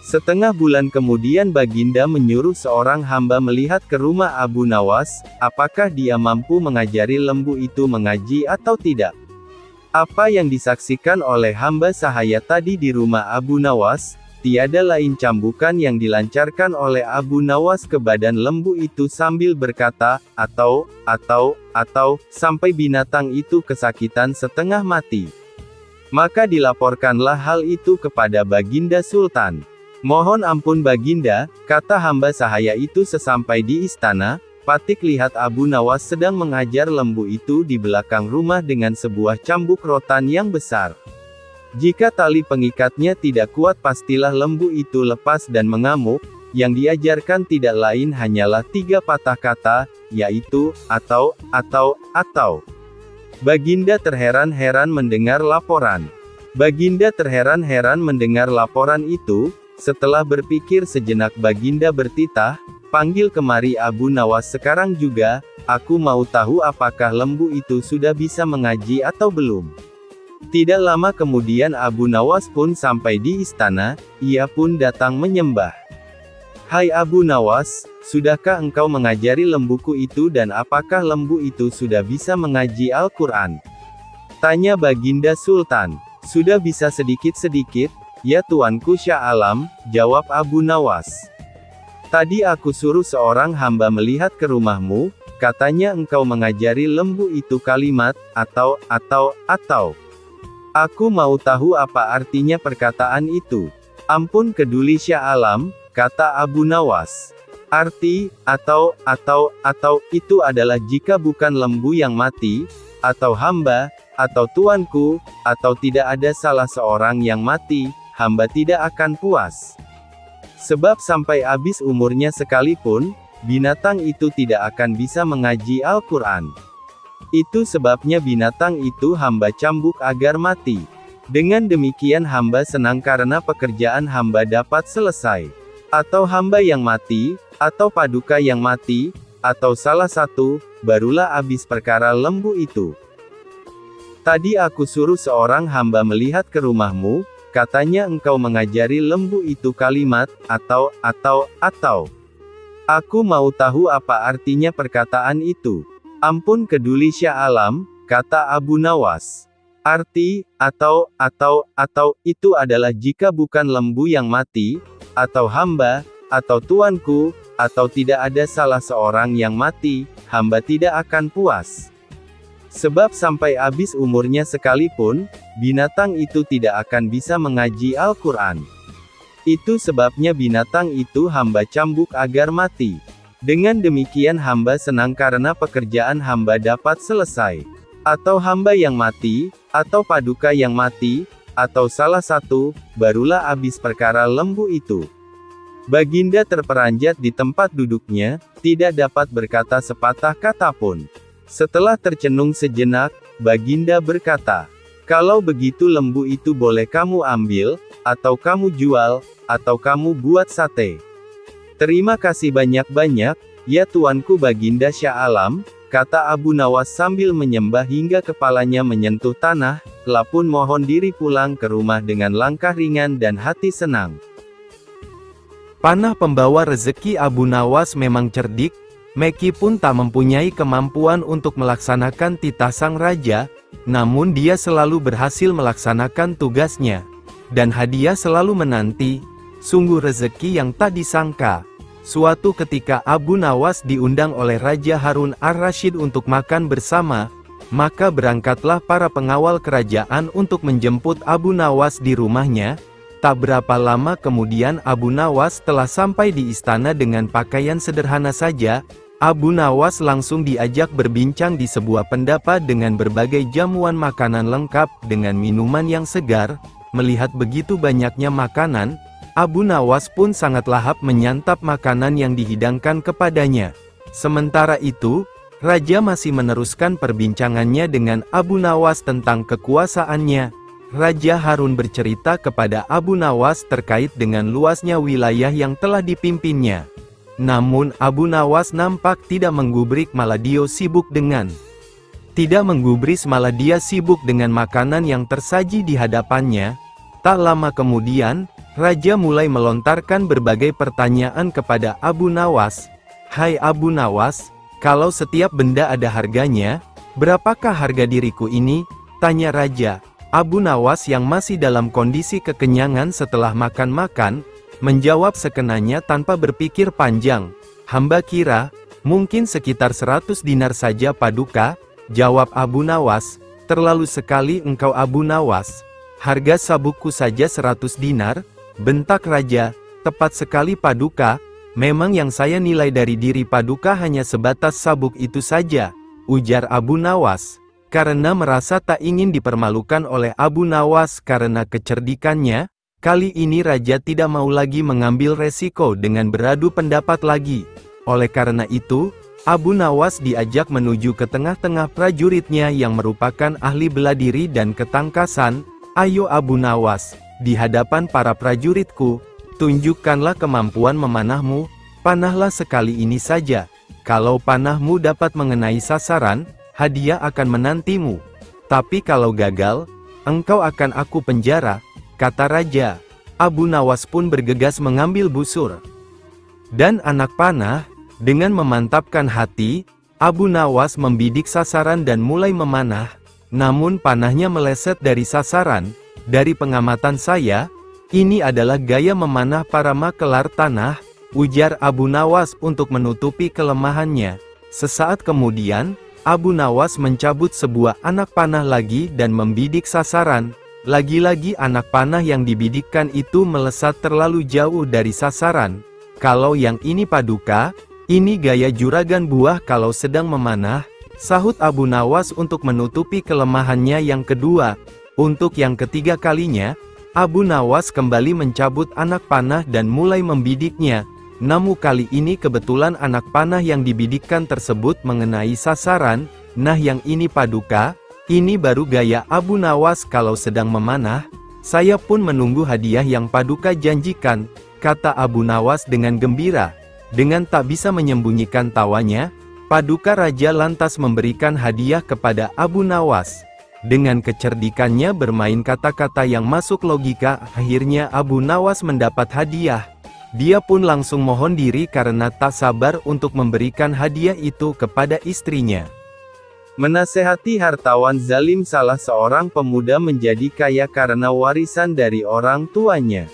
Setengah bulan kemudian Baginda menyuruh seorang hamba melihat ke rumah Abu Nawas, apakah dia mampu mengajari lembu itu mengaji atau tidak. Apa yang disaksikan oleh hamba sahaya tadi di rumah Abu Nawas, tiada lain cambukan yang dilancarkan oleh Abu Nawas ke badan lembu itu sambil berkata, atau, sampai binatang itu kesakitan setengah mati. Maka dilaporkanlah hal itu kepada Baginda Sultan. Mohon ampun Baginda, kata hamba sahaya itu sesampai di istana, Patik lihat Abu Nawas sedang mengajar lembu itu di belakang rumah dengan sebuah cambuk rotan yang besar. Jika tali pengikatnya tidak kuat pastilah lembu itu lepas dan mengamuk. Yang diajarkan tidak lain hanyalah 3 patah kata, yaitu, atau. Baginda terheran-heran mendengar laporan. Baginda terheran-heran mendengar laporan itu. Setelah berpikir sejenak Baginda bertitah, panggil kemari Abu Nawas sekarang juga, aku mau tahu apakah lembu itu sudah bisa mengaji atau belum. Tidak lama kemudian Abu Nawas pun sampai di istana, ia pun datang menyembah. Hai Abu Nawas, sudahkah engkau mengajari lembuku itu dan apakah lembu itu sudah bisa mengaji Al-Quran? Tanya Baginda Sultan. Sudah bisa sedikit-sedikit, ya tuanku Syah Alam, jawab Abu Nawas. Tadi aku suruh seorang hamba melihat ke rumahmu, katanya engkau mengajari lembu itu kalimat, atau. Aku mau tahu apa artinya perkataan itu. Ampun keduli Syah Alam, kata Abu Nawas. Arti, atau, itu adalah jika bukan lembu yang mati, atau hamba, atau tuanku, atau tidak ada salah seorang yang mati, hamba tidak akan puas. Sebab sampai habis umurnya sekalipun, binatang itu tidak akan bisa mengaji Al-Quran. Itu sebabnya binatang itu hamba cambuk agar mati. Dengan demikian hamba senang karena pekerjaan hamba dapat selesai. Atau hamba yang mati, atau paduka yang mati, atau salah satu, barulah habis perkara lembu itu. Tadi aku suruh seorang hamba melihat ke rumahmu, katanya engkau mengajari lembu itu kalimat, atau. Aku mau tahu apa artinya perkataan itu. Ampun keduli Syah Alam, kata Abu Nawas. Arti, atau, itu adalah jika bukan lembu yang mati, atau hamba, atau tuanku, atau tidak ada salah seorang yang mati, hamba tidak akan puas. Sebab sampai habis umurnya sekalipun, binatang itu tidak akan bisa mengaji Al-Quran. Itu sebabnya binatang itu hamba cambuk agar mati. Dengan demikian hamba senang karena pekerjaan hamba dapat selesai. Atau hamba yang mati, atau paduka yang mati, atau salah satu, barulah habis perkara lembu itu. Baginda terperanjat di tempat duduknya, tidak dapat berkata sepatah kata pun. Setelah tercenung sejenak, Baginda berkata, kalau begitu lembu itu boleh kamu ambil, atau kamu jual, atau kamu buat sate. Terima kasih banyak-banyak, ya tuanku Baginda Syah Alam, kata Abu Nawas sambil menyembah hingga kepalanya menyentuh tanah, lapun mohon diri pulang ke rumah dengan langkah ringan dan hati senang. Panah pembawa rezeki Abu Nawas memang cerdik, meskipun tak mempunyai kemampuan untuk melaksanakan titah sang raja, namun dia selalu berhasil melaksanakan tugasnya. Dan hadiah selalu menanti, sungguh rezeki yang tak disangka. Suatu ketika Abu Nawas diundang oleh Raja Harun ar-Rasyid untuk makan bersama, maka berangkatlah para pengawal kerajaan untuk menjemput Abu Nawas di rumahnya. Tak berapa lama kemudian Abu Nawas telah sampai di istana dengan pakaian sederhana saja. Abu Nawas langsung diajak berbincang di sebuah pendapa dengan berbagai jamuan makanan lengkap dengan minuman yang segar. Melihat begitu banyaknya makanan, Abu Nawas pun sangat lahap menyantap makanan yang dihidangkan kepadanya. Sementara itu, Raja masih meneruskan perbincangannya dengan Abu Nawas tentang kekuasaannya. Raja Harun bercerita kepada Abu Nawas terkait dengan luasnya wilayah yang telah dipimpinnya. Namun Abu Nawas nampak tidak menggubris, malah dia sibuk dengan makanan yang tersaji di hadapannya. Tak lama kemudian, Raja mulai melontarkan berbagai pertanyaan kepada Abu Nawas. Hai Abu Nawas, kalau setiap benda ada harganya, berapakah harga diriku ini? Tanya Raja. Abu Nawas yang masih dalam kondisi kekenyangan setelah makan-makan, menjawab sekenanya tanpa berpikir panjang. Hamba kira, mungkin sekitar 100 dinar saja Paduka, jawab Abu Nawas. Terlalu sekali engkau Abu Nawas. Harga sabukku saja 100 dinar, bentak raja. Tepat sekali Paduka, memang yang saya nilai dari diri Paduka hanya sebatas sabuk itu saja, ujar Abu Nawas. Karena merasa tak ingin dipermalukan oleh Abu Nawas karena kecerdikannya, kali ini raja tidak mau lagi mengambil resiko dengan beradu pendapat lagi. Oleh karena itu, Abu Nawas diajak menuju ke tengah-tengah prajuritnya yang merupakan ahli bela diri dan ketangkasan. Ayo Abu Nawas, di hadapan para prajuritku, tunjukkanlah kemampuan memanahmu, panahlah sekali ini saja. Kalau panahmu dapat mengenai sasaran, hadiah akan menantimu. Tapi kalau gagal, engkau akan aku penjara, kata raja. Abu Nawas pun bergegas mengambil busur dan anak panah. Dengan memantapkan hati, Abu Nawas membidik sasaran dan mulai memanah. Namun panahnya meleset dari sasaran. Dari pengamatan saya, ini adalah gaya memanah para makelar tanah, ujar Abu Nawas untuk menutupi kelemahannya. Sesaat kemudian, Abu Nawas mencabut sebuah anak panah lagi dan membidik sasaran. Lagi-lagi anak panah yang dibidikkan itu melesat terlalu jauh dari sasaran. Kalau yang ini Paduka, ini gaya juragan buah kalau sedang memanah, sahut Abu Nawas untuk menutupi kelemahannya yang kedua. Untuk yang ketiga kalinya, Abu Nawas kembali mencabut anak panah dan mulai membidiknya. Namun kali ini kebetulan anak panah yang dibidikkan tersebut mengenai sasaran. Nah yang ini Paduka, ini baru gaya Abu Nawas kalau sedang memanah. Saya pun menunggu hadiah yang Paduka janjikan, kata Abu Nawas dengan gembira. Dengan tak bisa menyembunyikan tawanya, Paduka Raja lantas memberikan hadiah kepada Abu Nawas. Dengan kecerdikannya bermain kata-kata yang masuk logika, akhirnya Abu Nawas mendapat hadiah. Dia pun langsung mohon diri karena tak sabar untuk memberikan hadiah itu kepada istrinya. Menasehati hartawan zalim. Salah seorang pemuda menjadi kaya karena warisan dari orang tuanya.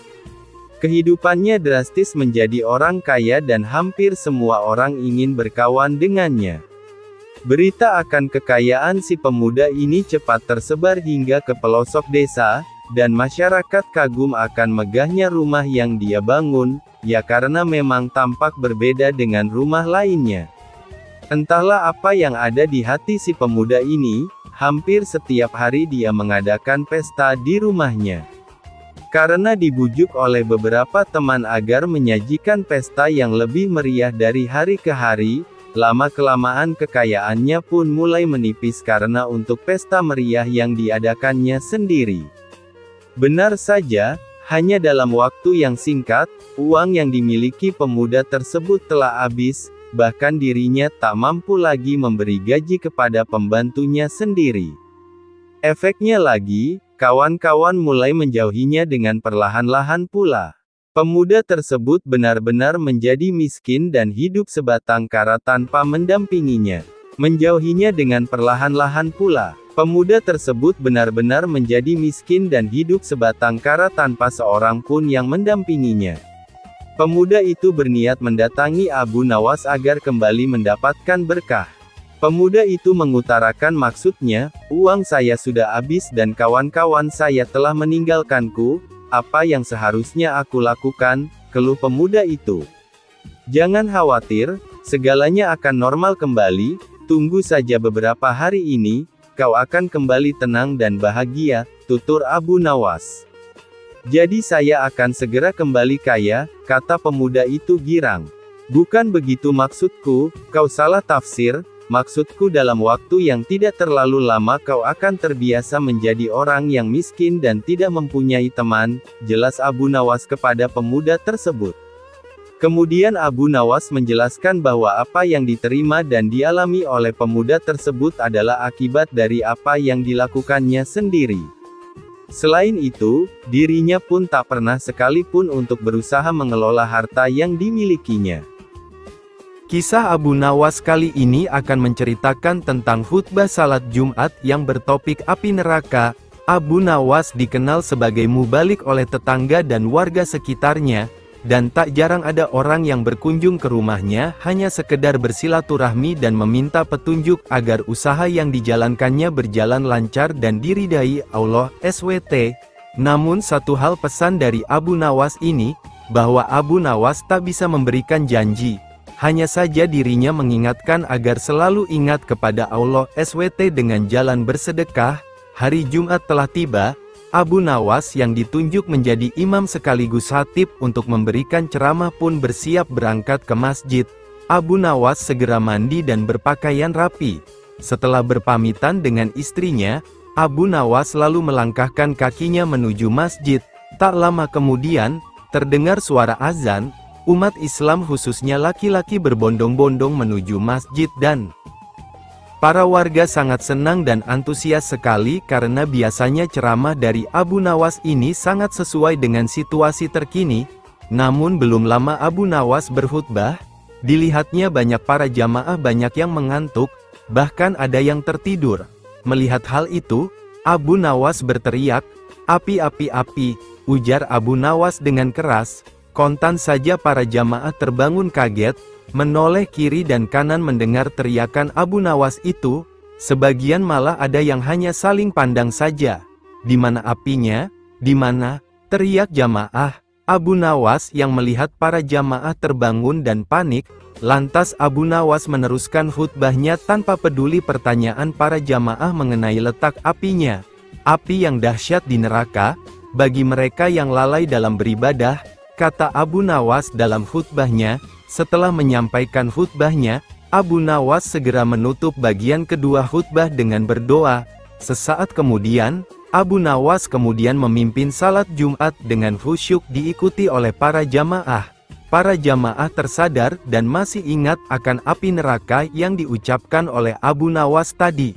Kehidupannya drastis menjadi orang kaya dan hampir semua orang ingin berkawan dengannya. Berita akan kekayaan si pemuda ini cepat tersebar hingga ke pelosok desa, dan masyarakat kagum akan megahnya rumah yang dia bangun, ya karena memang tampak berbeda dengan rumah lainnya. Entahlah apa yang ada di hati si pemuda ini, hampir setiap hari dia mengadakan pesta di rumahnya. Karena dibujuk oleh beberapa teman agar menyajikan pesta yang lebih meriah dari hari ke hari, lama-kelamaan kekayaannya pun mulai menipis karena untuk pesta meriah yang diadakannya sendiri. Benar saja, hanya dalam waktu yang singkat, uang yang dimiliki pemuda tersebut telah habis, bahkan dirinya tak mampu lagi memberi gaji kepada pembantunya sendiri. Efeknya lagi, kawan-kawan mulai menjauhinya dengan perlahan-lahan pula. Pemuda tersebut benar-benar menjadi miskin dan hidup sebatang kara tanpa mendampinginya. Menjauhinya dengan perlahan-lahan pula. Pemuda tersebut benar-benar menjadi miskin dan hidup sebatang kara tanpa seorang pun yang mendampinginya. Pemuda itu berniat mendatangi Abu Nawas agar kembali mendapatkan berkah. Pemuda itu mengutarakan maksudnya, uang saya sudah habis dan kawan-kawan saya telah meninggalkanku, apa yang seharusnya aku lakukan, keluh pemuda itu. Jangan khawatir, segalanya akan normal kembali, tunggu saja beberapa hari ini, kau akan kembali tenang dan bahagia, tutur Abu Nawas. Jadi saya akan segera kembali kaya, kata pemuda itu girang. Bukan begitu maksudku, kau salah tafsir, maksudku dalam waktu yang tidak terlalu lama kau akan terbiasa menjadi orang yang miskin dan tidak mempunyai teman, jelas Abu Nawas kepada pemuda tersebut. Kemudian Abu Nawas menjelaskan bahwa apa yang diterima dan dialami oleh pemuda tersebut adalah akibat dari apa yang dilakukannya sendiri. Selain itu, dirinya pun tak pernah sekalipun untuk berusaha mengelola harta yang dimilikinya. Kisah Abu Nawas kali ini akan menceritakan tentang khutbah salat Jumat yang bertopik api neraka, Abu Nawas dikenal sebagai mubalik oleh tetangga dan warga sekitarnya, dan tak jarang ada orang yang berkunjung ke rumahnya hanya sekedar bersilaturahmi dan meminta petunjuk agar usaha yang dijalankannya berjalan lancar dan diridai Allah SWT. Namun satu hal pesan dari Abu Nawas ini, bahwa Abu Nawas tak bisa memberikan janji. Hanya saja dirinya mengingatkan agar selalu ingat kepada Allah SWT dengan jalan bersedekah. Hari Jumat telah tiba. Abu Nawas yang ditunjuk menjadi imam sekaligus khatib untuk memberikan ceramah pun bersiap berangkat ke masjid. Abu Nawas segera mandi dan berpakaian rapi. Setelah berpamitan dengan istrinya, Abu Nawas lalu melangkahkan kakinya menuju masjid. Tak lama kemudian, terdengar suara azan. Umat Islam khususnya laki-laki berbondong-bondong menuju masjid dan para warga sangat senang dan antusias sekali karena biasanya ceramah dari Abu Nawas ini sangat sesuai dengan situasi terkini. Namun belum lama Abu Nawas berkhutbah, dilihatnya banyak para jamaah banyak yang mengantuk, bahkan ada yang tertidur. Melihat hal itu, Abu Nawas berteriak, "Api, api, api," ujar Abu Nawas dengan keras. Kontan saja para jamaah terbangun kaget, menoleh kiri dan kanan mendengar teriakan Abu Nawas itu. Sebagian malah ada yang hanya saling pandang saja. "Di mana apinya? Di mana?" teriak jamaah. Abu Nawas yang melihat para jamaah terbangun dan panik, lantas Abu Nawas meneruskan khutbahnya tanpa peduli pertanyaan para jamaah mengenai letak apinya. "Api yang dahsyat di neraka, bagi mereka yang lalai dalam beribadah," kata Abu Nawas dalam khutbahnya. Setelah menyampaikan khutbahnya, Abu Nawas segera menutup bagian kedua khutbah dengan berdoa. Sesaat kemudian, Abu Nawas kemudian memimpin salat Jumat dengan khusyuk diikuti oleh para jamaah. Para jamaah tersadar dan masih ingat akan api neraka yang diucapkan oleh Abu Nawas tadi.